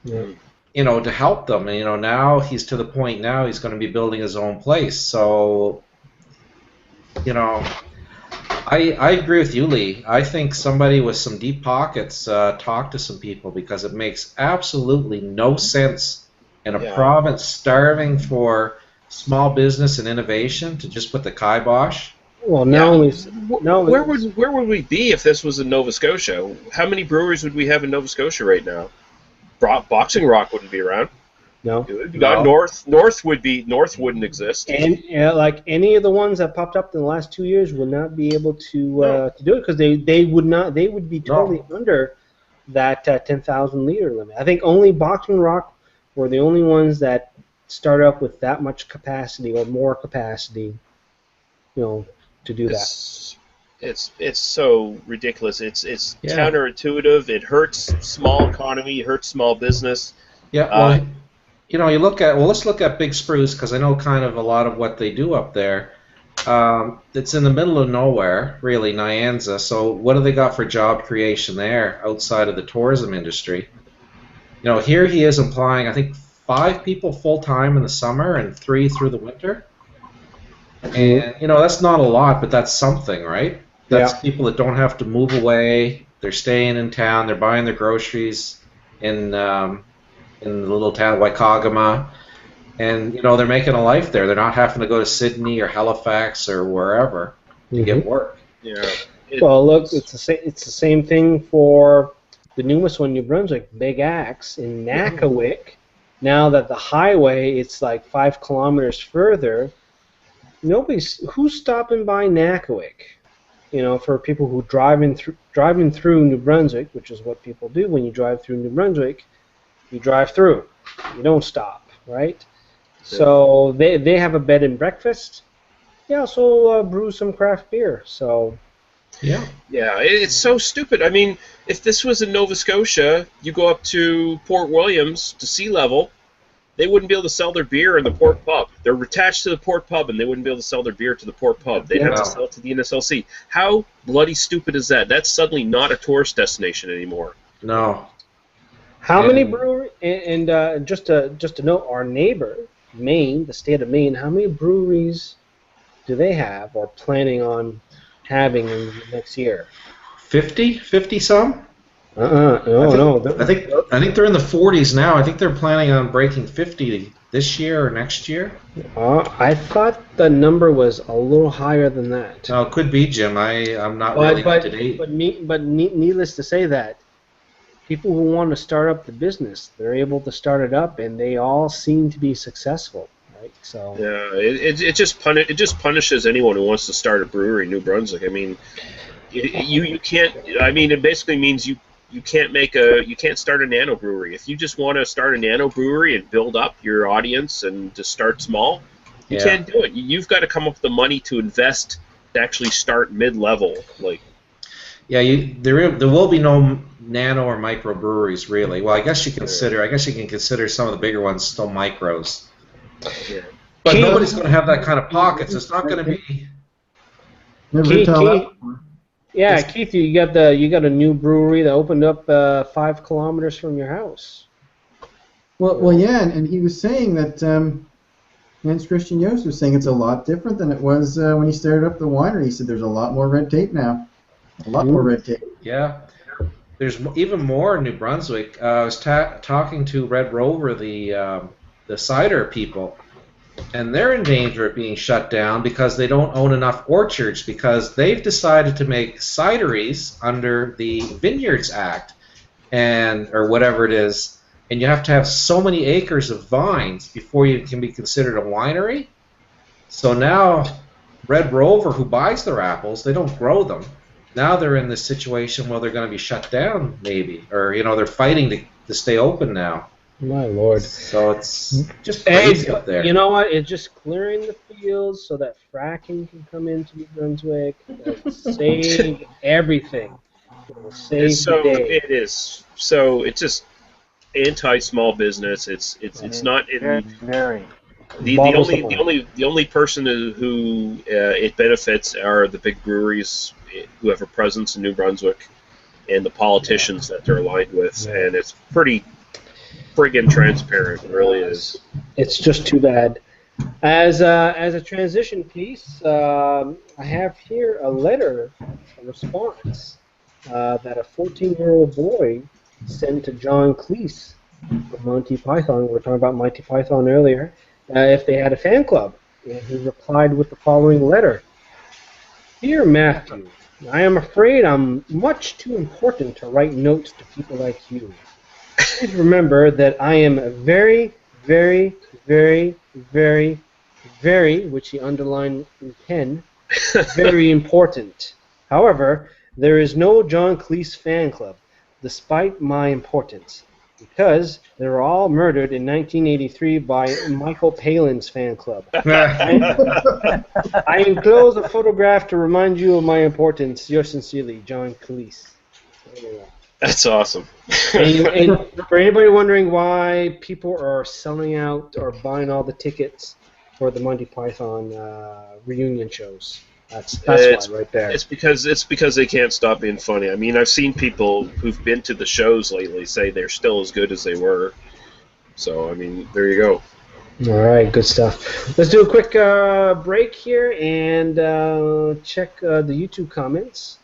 To help them. And now he's to the point now he's going to be building his own place. So, I agree with you, Lee. I think somebody with some deep pockets talk to some people because it makes absolutely no sense in a province starving for small business and innovation to just put the kibosh. Well, where would we be if this was in Nova Scotia? How many breweries would we have in Nova Scotia right now? Boxing Rock wouldn't be around. No. North wouldn't exist. And like any of the ones that popped up in the last 2 years would not be able to do it because they would be totally under that 10,000 liter limit. I think only Boxing Rock were the only ones that started up with that much capacity or more capacity, to do that. It's so ridiculous. It's counterintuitive. It hurts small economy. It hurts small business. Yeah. Let's look at Big Spruce because I know kind of a lot of what they do up there. It's in the middle of nowhere, really, Nyanza. So what do they got for job creation there outside of the tourism industry? Here he is implying, I think, 5 people full-time in the summer and 3 through the winter. And, that's not a lot, but that's something, right? That's people that don't have to move away. They're staying in town. They're buying their groceries in the little town of Waikagama. And, they're making a life there. They're not having to go to Sydney or Halifax or wherever to get work. Yeah. Well, look, it's the same thing for the newest one, New Brunswick, Big Axe in Nakawik. Now that the highway, it's like 5 kilometers further. Who's stopping by Nakawik? For people who driving through New Brunswick, which is what people do when you drive through New Brunswick, you drive through. You don't stop, right? Yeah. So they have a bed and breakfast. They also brew some craft beer. So. Yeah, it's so stupid. I mean, if this was in Nova Scotia, you go up to Port Williams to sea level, they wouldn't be able to sell their beer in the port pub. They're attached to the port pub, and they wouldn't be able to sell their beer to the port pub. They'd have to sell it to the NSLC. How bloody stupid is that? That's suddenly not a tourist destination anymore. No. How many breweries? And just to note, our neighbor, Maine, the state of Maine, how many breweries do they have or planning on having in next year? 50 some? No. I think they're in the 40s now. I think they're planning on breaking 50 this year or next year. I thought the number was a little higher than that. No, it could be, Jim. I'm not really up to date. But needless to say that people who want to start up the business, they're able to start it up, and they all seem to be successful. Right? So it just punishes anyone who wants to start a brewery in New Brunswick. I mean, you can't. I mean, it basically means you can't start a nano brewery. If you just want to start a nano brewery and build up your audience and just start small, you can't do it. You've got to come up with the money to invest to actually start mid-level. There will be no nano or micro breweries really. Well, I guess you can consider some of the bigger ones still micros. Yeah. But nobody's going to have that kind of pockets. It's not going to be. Keith, you got a new brewery that opened up 5 kilometers from your house. Well, yeah, and he was saying that Hans Christian Yost was saying it's a lot different than it was when he started up the winery. He said there's a lot more red tape now, more red tape. Yeah, there's even more in New Brunswick. I was talking to Red Rover, the cider people. And they're in danger of being shut down because they don't own enough orchards because they've decided to make cideries under the Vineyards Act or whatever it is, and you have to have so many acres of vines before you can be considered a winery. So now Red Rover, who buys their apples, they don't grow them. Now they're in this situation where they're going to be shut down maybe, or they're fighting to stay open now. My Lord. So it's just crazy up there. You know what? It's just clearing the fields so that fracking can come into New Brunswick. Save everything. It is. So it's just anti-small business. It's not in the only person who it benefits are the big breweries who have a presence in New Brunswick and the politicians that they're aligned with, and it's pretty friggin' transparent. It really is. It's just too bad. As a transition piece, I have here a response that a 14-year-old boy sent to John Cleese from Monty Python. We were talking about Monty Python earlier. If they had a fan club, and he replied with the following letter: "Dear Matthew, I am afraid I'm much too important to write notes to people like you. Please remember that I am very, very, very, very, very," which he underlined in pen, "very important. However, there is no John Cleese fan club, despite my importance, because they were all murdered in 1983 by Michael Palin's fan club. I enclose a photograph to remind you of my importance. Yours sincerely, John Cleese." That's awesome. and for anybody wondering why people are selling out or buying all the tickets for the Monty Python reunion shows, that's why right there. It's because they can't stop being funny. I mean, I've seen people who've been to the shows lately say they're still as good as they were. So, I mean, there you go. All right, good stuff. Let's do a quick break here and check the YouTube comments.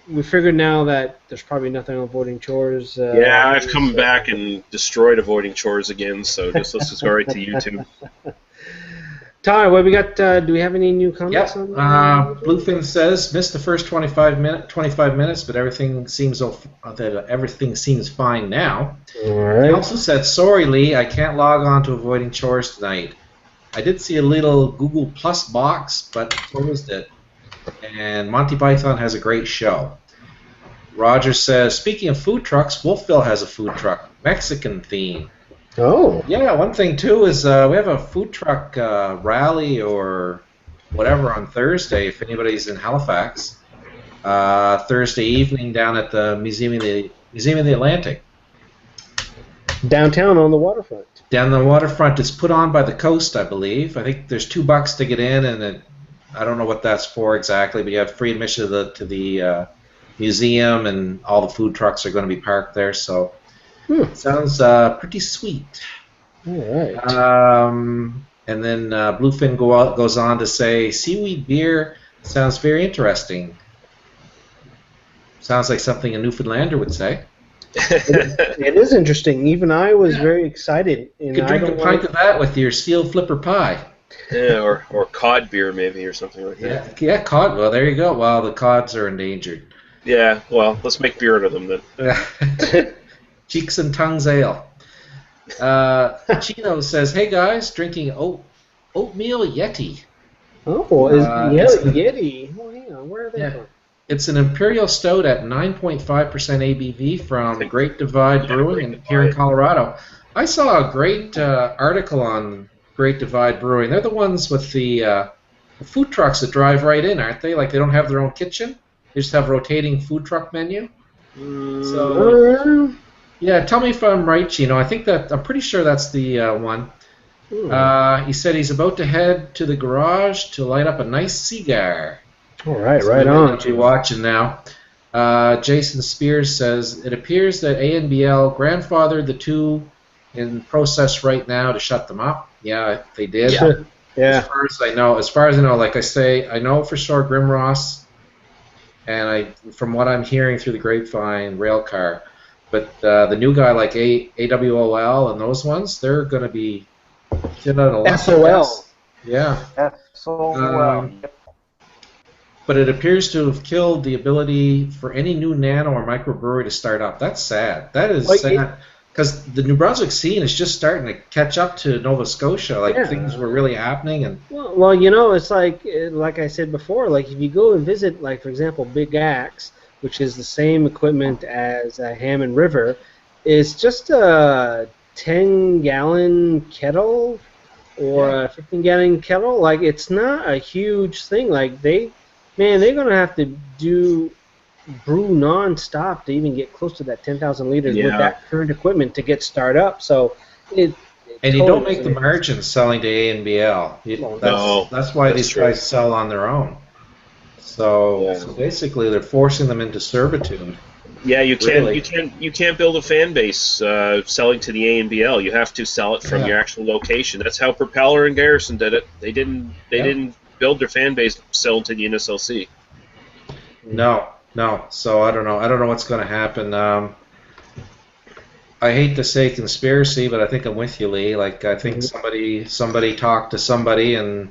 We figured now that there's probably nothing on avoiding chores. Yeah, I've come back and destroyed avoiding chores again, so let's just go right to YouTube. Ty, what we got? Do we have any new comments? Yep. On Bluefin says missed the first 25 minutes, but everything seems fine now. All right. He also said, "Sorry, Lee, I can't log on to avoiding chores tonight. I did see a little Google Plus box, but closed it. And Monty Python has a great show." Roger says, "Speaking of food trucks, Wolfville has a food truck, Mexican theme." Oh. Yeah, one thing too is we have a food truck rally or whatever on Thursday. If anybody's in Halifax, Thursday evening down at the Museum of the Atlantic. Downtown on the waterfront. Down the waterfront. It's put on by the Coast, I believe. I think there's $2 to get in, and I don't know what that's for exactly, but you have free admission to the museum, and all the food trucks are going to be parked there. So. Sounds pretty sweet. All right. And then Bluefin goes on to say, seaweed beer sounds very interesting. Sounds like something a Newfoundlander would say. It is interesting. Even I was very excited. You could drink a pint of that with your steel flipper pie. Yeah, or cod beer maybe or something like that. Yeah, cod. Well, there you go. Well, the cods are endangered. Yeah, well, let's make beer out of them then. Cheeks and Tongues Ale. Chino says, "Hey guys, drinking oatmeal Yeti." Oh, Yeti. Oh, hang on. Where are they from? It's an Imperial Stout at 9.5% ABV from Great Divide Brewing here in Colorado. I saw a great article on Great Divide Brewing. They're the ones with the food trucks that drive right in, aren't they? Like they don't have their own kitchen. They just have a rotating food truck menu. So. Yeah, tell me if I'm right, Chino. I'm pretty sure that's the one. He said he's about to head to the garage to light up a nice cigar. All right, so right on. You're watching now. Jason Spears says, it appears that ANBL grandfathered the two in process right now to shut them up. Yeah, they did. Yeah. As far as I know, like I say, I know for sure Grimross, and from what I'm hearing through the grapevine, Railcar. But the new guy like AWOL and those ones, they're going to be SOL. Yeah. SOL. But it appears to have killed the ability for any new nano or microbrewery to start up. That's sad. That is sad. Because the New Brunswick scene is just starting to catch up to Nova Scotia. Things were really happening. Well, it's like I said before, like if you go and visit, like for example, Big Axe, which is the same equipment as Hammond River, is just a 10-gallon kettle or a 15-gallon kettle. Like, it's not a huge thing. Like, they're going to have to brew non-stop to even get close to that 10,000 liters with that current equipment to get started up. So, and you don't make the margins selling to ANBL. That's why these guys sell on their own. So basically, they're forcing them into servitude. Yeah, you can't build a fan base selling to the ANBL. You have to sell it from your actual location. That's how Propeller and Garrison did it. They didn't build their fan base selling to the NSLC. No. So I don't know what's going to happen. I hate to say conspiracy, but I think I'm with you, Lee. Like I think somebody talked to somebody and.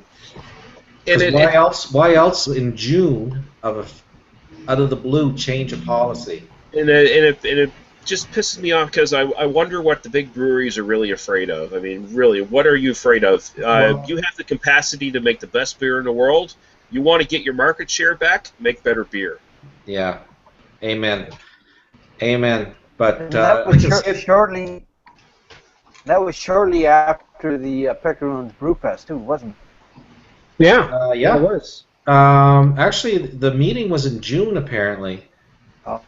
Why else in June out of the blue change a policy? And it just pisses me off because I wonder what the big breweries are really afraid of. I mean, really, what are you afraid of? You have the capacity to make the best beer in the world. You want to get your market share back? Make better beer. Yeah, amen. But that was shortly after the Peckeroons Brewfest too, wasn't it? Yeah, it was. Actually, the meeting was in June, apparently. Oh.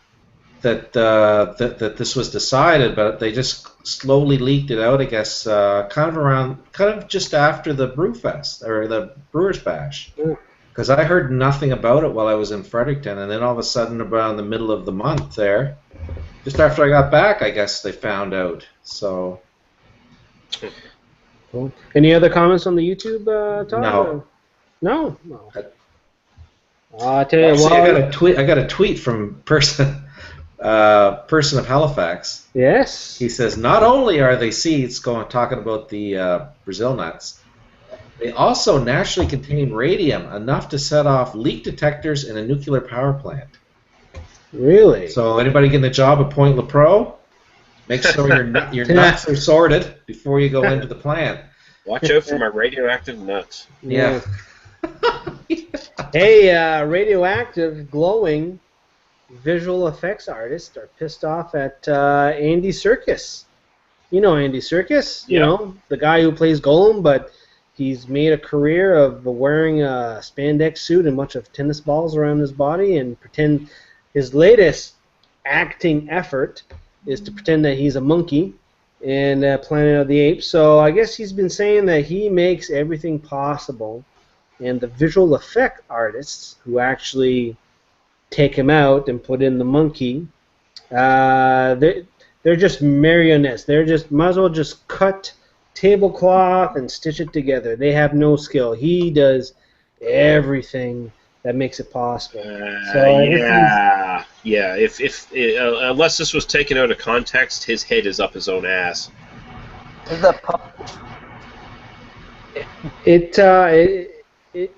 That this was decided, but they just slowly leaked it out. I guess kind of just after the Brewfest or the Brewers Bash, because I heard nothing about it while I was in Fredericton, and then all of a sudden, around the middle of the month there, just after I got back, I guess they found out. So. Cool. Any other comments on the YouTube, Todd? No. No. I tell you Actually, what. I got a tweet from person of Halifax. Yes. He says not only are they seeds talking about the Brazil nuts, they also naturally contain radium enough to set off leak detectors in a nuclear power plant. Really? So anybody getting a job at Point Lepreau, make sure your nuts are sorted before you go into the plant. Watch out for my radioactive nuts. Yeah. Hey, radioactive, glowing visual effects artists are pissed off at Andy Serkis. You know Andy Serkis, you know, the guy who plays Golem, but he's made a career of wearing a spandex suit and a bunch of tennis balls around his body and pretend his latest acting effort is to pretend that he's a monkey in Planet of the Apes. So I guess he's been saying that he makes everything possible, and the visual effect artists who actually take him out and put in the monkey, they're just marionettes. They're just might as well just cut tablecloth and stitch it together. They have no skill. He does everything that makes it possible. If unless this was taken out of context, his head is up his own ass. Is that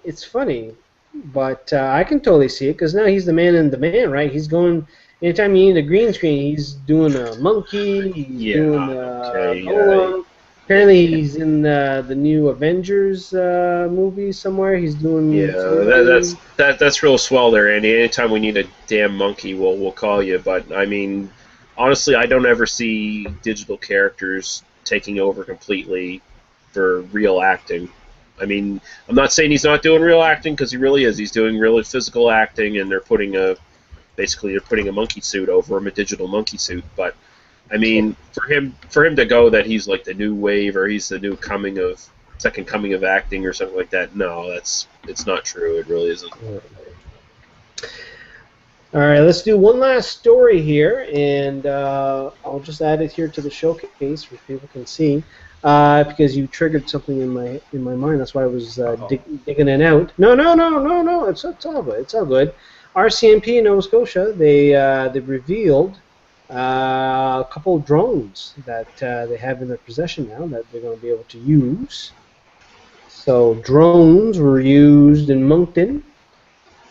It's funny, but I can totally see it because now he's the man in demand, right? He's going anytime you need a green screen, he's doing a monkey. He's doing Golem. Apparently, he's in the new Avengers movie somewhere. He's doing. That's real swell there, Andy. Anytime we need a damn monkey, we'll call you. But I mean, honestly, I don't ever see digital characters taking over completely for real acting. I mean, I'm not saying he's not doing real acting because he really is. He's doing really physical acting, and they're putting a monkey suit over him, a digital monkey suit. But I mean, for him to go that he's like the new wave or he's the new second coming of acting or something like that, no, it's not true. It really isn't. All right, let's do one last story here, and I'll just add it here to the showcase so people can see. Because you triggered something in my mind. That's why I was digging it out. No. It's all good. It's all good. RCMP in Nova Scotia, they revealed a couple of drones that they have in their possession now that they're going to be able to use. So drones were used in Moncton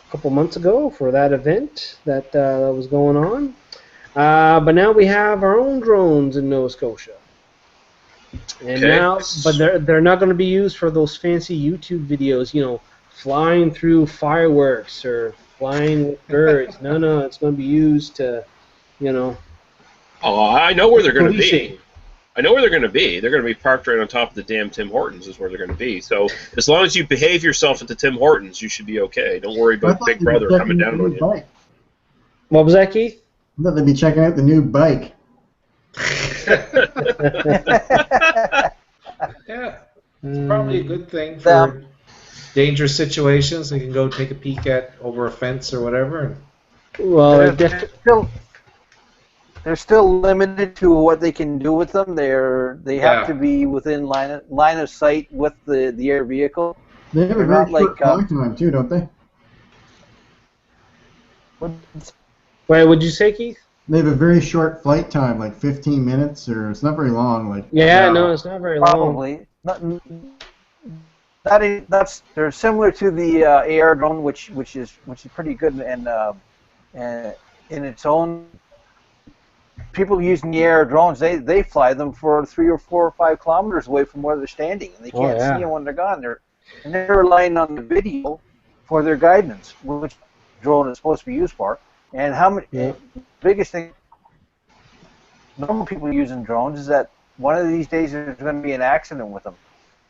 a couple months ago for that event that was going on. But now we have our own drones in Nova Scotia. And but they're not going to be used for those fancy YouTube videos, you know, flying through fireworks or flying with birds. No, it's going to be used to, you know. Oh, I know where they're going to be. They're going to be parked right on top of the damn Tim Hortons is where they're going to be. So as long as you behave yourself at the Tim Hortons, you should be okay. Don't worry about Big Brother coming down on you. Bike. What was that, Keith? I thought they'd be checking out the new bike. Yeah, it's probably a good thing for dangerous situations. They can go take a peek at over a fence or whatever. Well, they're still limited to what they can do with them. They have to be within line of sight with the air vehicle. They have a very short flying time too, don't they? Wait, what'd you say, Keith? They have a very short flight time, like 15 minutes, or it's not very long. Like no, it's not very long. Probably. They're similar to the AR drone, which is pretty good and in its own. People using the AR drones, they fly them for 3 or 4 or 5 kilometers away from where they're standing, and they can't see them when they're gone. They're relying on the video for their guidance, which drone is supposed to be used for. And how many? Yeah. Biggest thing normal people using drones is that one of these days there's going to be an accident with them.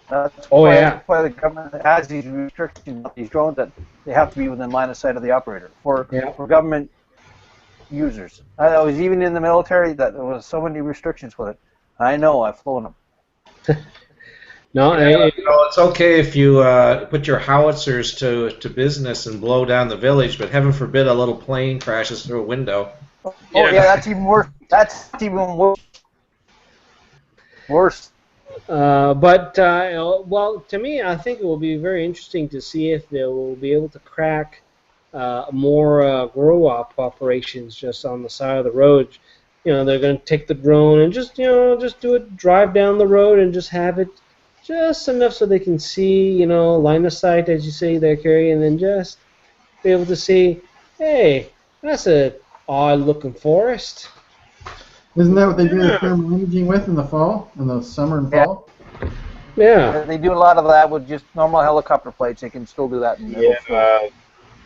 That's why the government has these restrictions on these drones that they have to be within line of sight of the operator for government users. I was even in the military that there was so many restrictions with it. I know, I've flown them. It's okay if you put your howitzers to business and blow down the village, but heaven forbid a little plane crashes through a window. Oh yeah, that's even worse. That's even worse. Worse. Well, to me, I think it will be very interesting to see if they will be able to crack more grow-op operations just on the side of the road. You know, they're going to take the drone and just do it, drive down the road and just have it just enough so they can see, line of sight, as you say there, Kerry, and then just be able to see, hey, that's a odd-looking forest. Isn't that what they do the thermal imaging with in the fall, in the summer and fall? Yeah. They do a lot of that with just normal helicopter flights. They can still do that.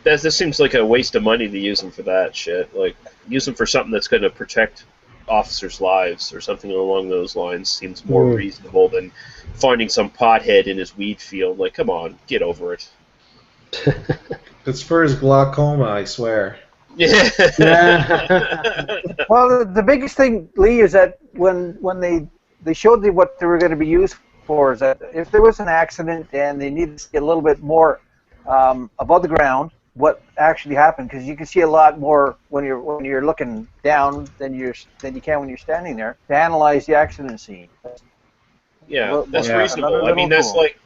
This seems like a waste of money to use them for that shit. Like, use them for something that's going to protect officers' lives or something along those lines seems more reasonable than finding some pothead in his weed field. Like, come on, get over it. It's for his glaucoma, I swear. Yeah. Well, the biggest thing, Lee, is that when they showed you what they were going to be used for, is that if there was an accident and they needed to get a little bit more above the ground, what actually happened, because you can see a lot more when you're looking down than you can when you're standing there to analyze the accident scene. Yeah, that's reasonable. I mean, that's like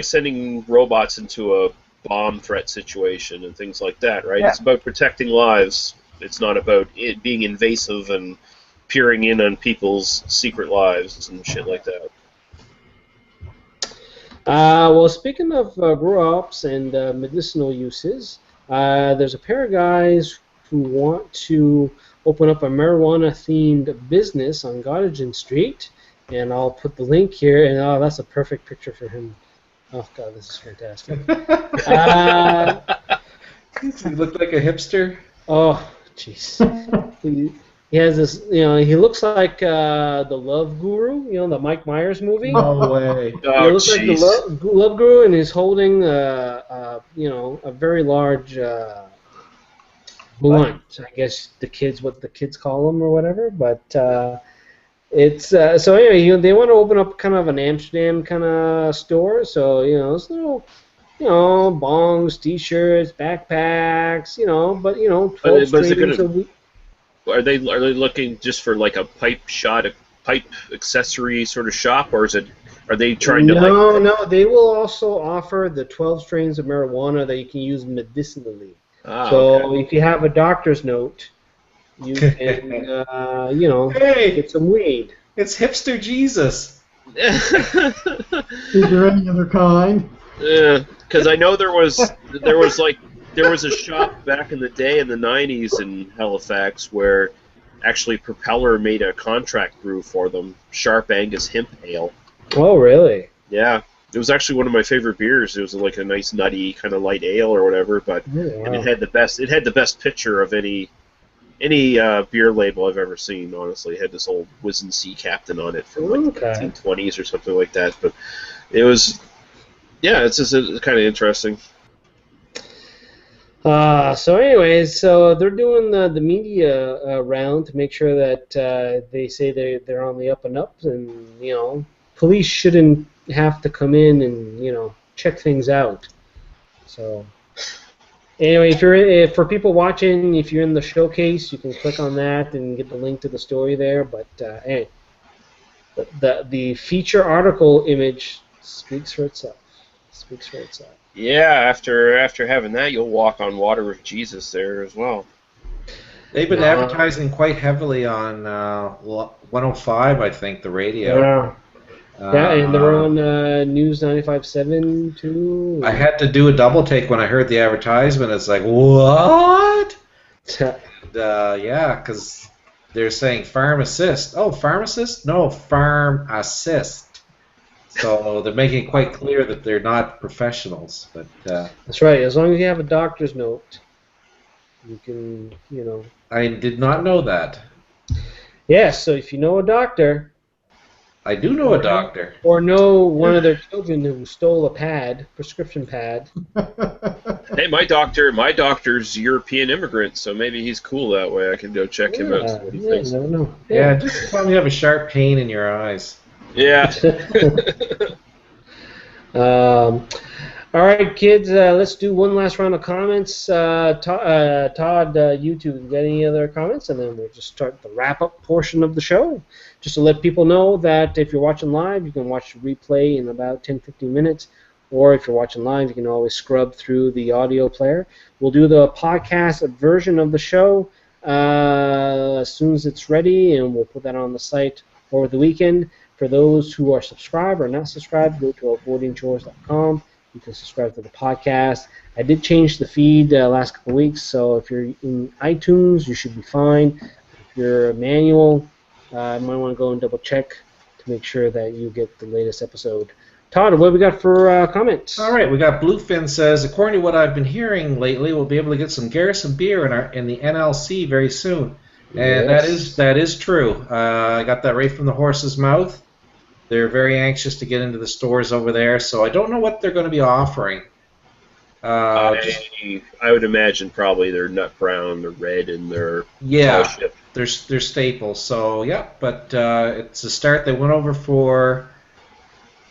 sending robots into a bomb threat situation and things like that, right? Yeah. It's about protecting lives. It's not about it being invasive and peering in on people's secret lives and shit like that. Well, speaking of grow-ops and medicinal uses, there's a pair of guys who want to open up a marijuana-themed business on Gottingen Street, and I'll put the link here, and that's a perfect picture for him. Oh, God, this is fantastic. He looked like a hipster. Oh, jeez. He has this, he looks like the Love Guru, the Mike Myers movie. No way. He looks like the Love Guru, and he's holding, a very large blunt. I guess what the kids call them or whatever. But it's so anyway, they want to open up kind of an Amsterdam kind of store. So it's little. Bongs, T-shirts, backpacks, but 12 strings a week. Are they looking just for like a pipe accessory sort of shop, or are they trying to No, they will also offer the 12 strains of marijuana that you can use medicinally. If you have a doctor's note, you can get some weed. It's hipster Jesus. Is there any other kind? Yeah, because I know there was a shop back in the day in the 90s in Halifax where actually Propeller made a contract brew for them, Sharp Angus Hemp Ale. Oh, really? Yeah. It was actually one of my favorite beers. It was like a nice nutty kind of light ale or whatever, and it had the best picture of any beer label I've ever seen, honestly. It had this old Wizen Sea Captain on it from like the 1920s or something like that, but it was it's kind of interesting. So anyways, they're doing the media round to make sure that they say they're on the up and up, and police shouldn't have to come in and check things out. So anyway, for people watching, if you're in the showcase, you can click on that and get the link to the story there. But anyway, the feature article image speaks for itself. Yeah, after having that, you'll walk on water with Jesus there as well. They've been advertising quite heavily on 105, I think, the radio. Yeah, and they're on News 95.7 too. I had to do a double take when I heard the advertisement. It's like, what? Because they're saying farm assist. Oh, farm assist? No, farm assist. So they're making it quite clear that they're not professionals. But that's right. As long as you have a doctor's note, you can, I did not know that. Yes, so if you know a doctor. I do know a doctor. Or know one of their children who stole a prescription pad. Hey, my doctor's European immigrant, so maybe he's cool that way. I can go check him out. See what he thinks. I don't know. Yeah, just tell me you have a sharp pain in your eyes. Yeah. All All right, kids, let's do one last round of comments. Todd, you two, got any other comments? And then we'll just start the wrap-up portion of the show. Just to let people know that if you're watching live, you can watch the replay in about 10-15 minutes. Or if you're watching live, you can always scrub through the audio player. We'll do the podcast version of the show as soon as it's ready, and we'll put that on the site over the weekend. For those who are subscribed or not subscribed, go to avoidingchores.com. You can subscribe to the podcast. I did change the feed last couple of weeks, so if you're in iTunes, you should be fine. If you're manual, you might want to go and double check to make sure that you get the latest episode. Todd, what have we got for comments? All right, we got Bluefin says, according to what I've been hearing lately, we'll be able to get some Garrison beer in the NLC very soon, and Yes. that is true. I got that right from the horse's mouth. They're very anxious to get into the stores over there, so I don't know what they're going to be offering. I would imagine probably their nut brown, their red, and their fellowship. They're staples. So yeah, but it's a start. They went over for.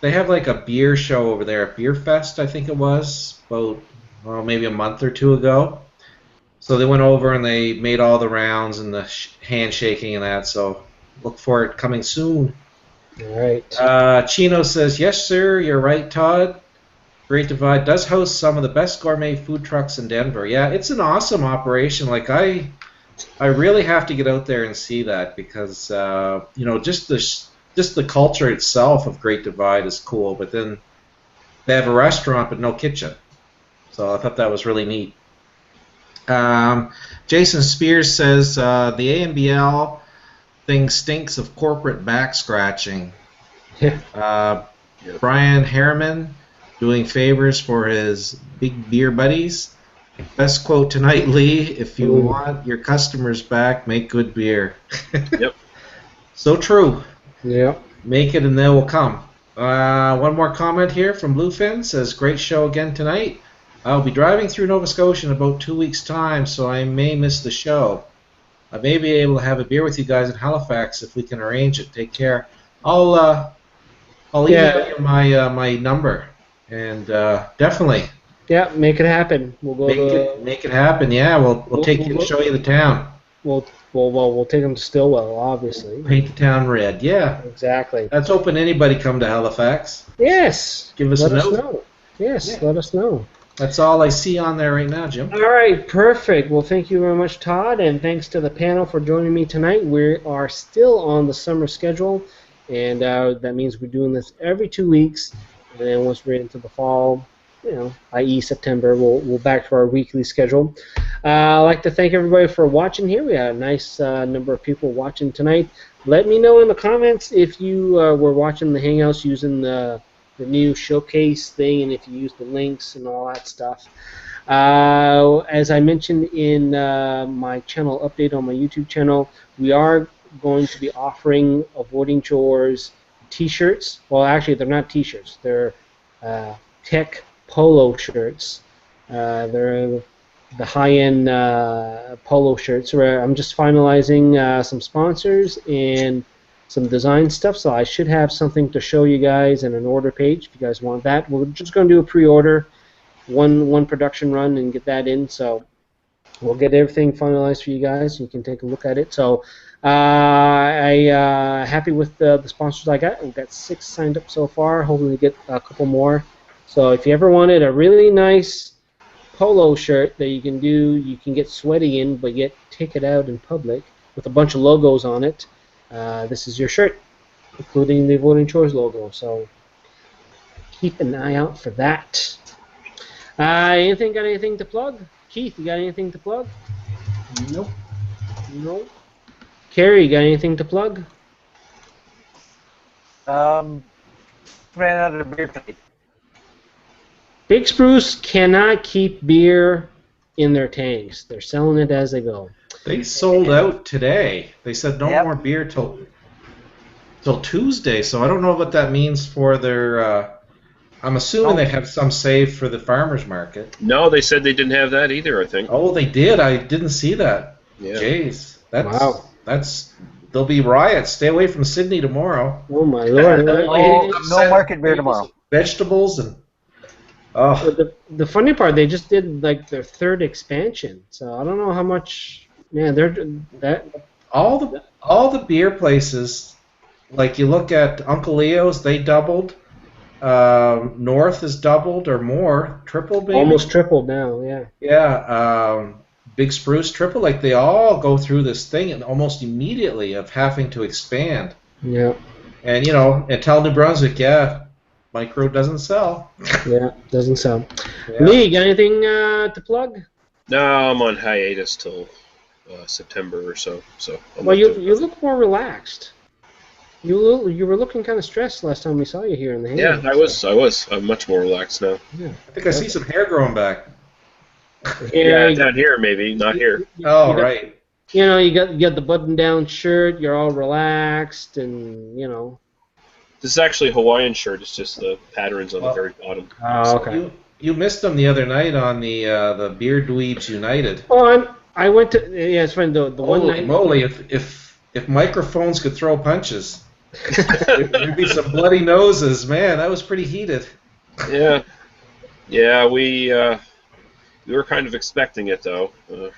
They have like a beer show over there at Beer Fest, I think it was, about maybe a month or two ago. So they went over and they made all the rounds and the handshaking and that. So look for it coming soon. All right. Chino says, yes, sir, you're right, Todd. Great Divide does host some of the best gourmet food trucks in Denver. Yeah, it's an awesome operation. Like, I really have to get out there and see that because, just the culture itself of Great Divide is cool. But then they have a restaurant but no kitchen. So I thought that was really neat. Jason Spears says, the AMBL thing stinks of corporate back scratching. Brian Harriman doing favors for his big beer buddies. Best quote tonight, Lee, if you want your customers back, make good beer. Yep. So true. Yep. Make it and they will come. One more comment here from Bluefin says, great show again tonight. I'll be driving through Nova Scotia in about 2 weeks' time, so I may miss the show. I may be able to have a beer with you guys in Halifax if we can arrange it. Take care. I'll email you my number, and definitely. Yeah, make it happen. We'll go. Make it happen. Yeah, we'll take you and show you the town. We'll take them to Stillwell, obviously. Paint the town red. Yeah. Exactly. That's open to anybody come to Halifax. Yes. Give us a note. Let us know. Yes, yeah. Let us know. That's all I see on there right now, Jim. All right, perfect. Well, thank you very much, Todd, and thanks to the panel for joining me tonight. We are still on the summer schedule, and that means we're doing this every 2 weeks, and then once we're into the fall, i.e. September, we'll back to our weekly schedule. I'd like to thank everybody for watching here. We had a nice number of people watching tonight. Let me know in the comments if you were watching the Hangouts using the new showcase thing, and if you use the links and all that stuff. As I mentioned in my channel update on my YouTube channel, we are going to be offering Avoiding Chores t-shirts. Well, actually, they're not t-shirts. They're tech polo shirts. They're the high-end polo shirts. Where I'm just finalizing some sponsors and some design stuff, so I should have something to show you guys in an order page if you guys want that. We're just going to do a pre-order, one production run, and get that in. So we'll get everything finalized for you guys. You can take a look at it. So I happy with the sponsors I got. We've got 6 signed up so far. Hoping to get a couple more. So if you ever wanted a really nice polo shirt that you can get sweaty in, but yet take it out in public with a bunch of logos on it, this is your shirt, including the Avoiding Chores logo. So keep an eye out for that. Got anything to plug? Keith, you got anything to plug? Nope. No. Carrie, got anything to plug? Ran out of beer tonight. Big Spruce cannot keep beer in their tanks. They're selling it as they go. They sold out today. They said no more beer till Tuesday, so I don't know what that means for their... I'm assuming they have some saved for the farmers market. No, they said they didn't have that either, I think. Oh, they did? I didn't see that. Yeah. Jeez. Wow. There'll be riots. Stay away from Sydney tomorrow. Oh, my Lord. No market beer tomorrow. Vegetables and... Oh, The funny part, they just did like their third expansion, so I don't know how much. Man, they're that. all the beer places, like you look at Uncle Leo's, they doubled. North has doubled or more, tripled maybe. Almost tripled now, yeah. Yeah, Big Spruce triple. Like they all go through this thing and almost immediately of having to expand. Yeah. And until New Brunswick, yeah, micro doesn't sell. Yeah, doesn't sound. Yeah. Lee, got anything to plug? No, I'm on hiatus till September or so. So I'm Well, not doing you look more relaxed. You were looking kind of stressed last time we saw you here in the hangout. Yeah, I was. I'm much more relaxed now. Yeah. I think I see some hair growing back. Yeah, down here maybe, not here. Oh, right. You got the button-down shirt. You're all relaxed, and This is actually a Hawaiian shirt. It's just the patterns on the very bottom. Oh, okay. You missed them the other night on the Beer Dweebs United. Oh, I went to it's funny the one Holy night. moly! If microphones could throw punches, there'd be some bloody noses. Man, that was pretty heated. Yeah, we were kind of expecting it though.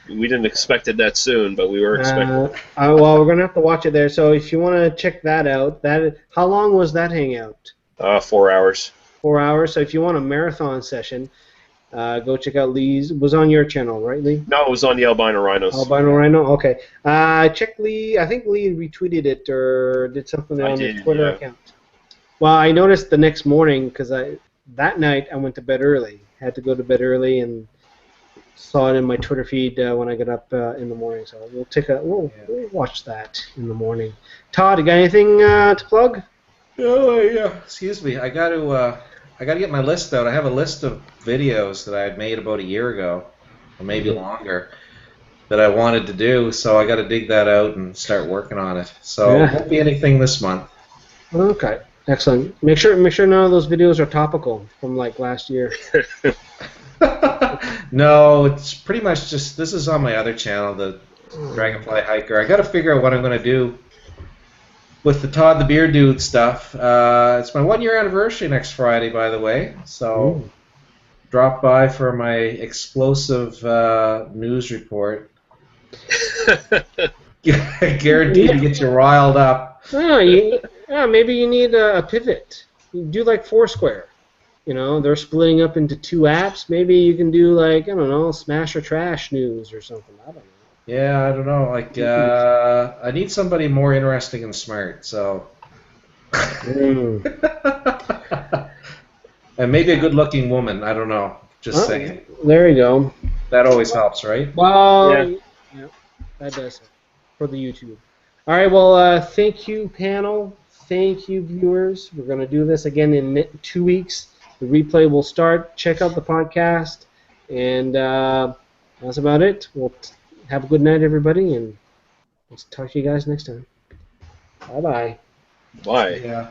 We didn't expect it that soon, but we were expecting it. Well, we're gonna have to watch it there. So if you want to check that out, how long was that hangout? 4 hours. 4 hours. So if you want a marathon session, go check out Lee's. It was on your channel, right, Lee? No, it was on the Albino Rhinos. Albino Rhino. Okay. Check Lee. I think Lee retweeted it or did something on his Twitter account. Well, I noticed the next morning because that night I went to bed early. Had to go to bed early and saw it in my Twitter feed when I got up in the morning. So we'll watch that in the morning. Todd, you got anything to plug? Oh yeah. Excuse me. I got to get my list out. I have a list of videos that I had made about a year ago, or maybe longer, that I wanted to do. So I got to dig that out and start working on it. So it won't be anything this month. Okay. Excellent. Make sure none of those videos are topical from like last year. No, it's pretty much just, this is on my other channel, the Dragonfly Hiker. I got to figure out what I'm going to do with the Todd the Beer Dude stuff. It's my 1 year anniversary next Friday, by the way. So drop by for my explosive news report. Guaranteed to get you riled up. Maybe you need a pivot. You do like Foursquare. They're splitting up into 2 apps. Maybe you can do like, I don't know, Smash or Trash news or something. I don't know. Yeah, I don't know. Like, I need somebody more interesting and smart. So, and maybe a good-looking woman. I don't know. Just saying. There you go. That always helps, right? Well, yeah, that does help for the YouTube. All right. Well, thank you, panel. Thank you, viewers. We're going to do this again in 2 weeks. The replay will start. Check out the podcast, and that's about it. We'll have a good night, everybody, and we'll talk to you guys next time. Bye-bye. Bye. Yeah.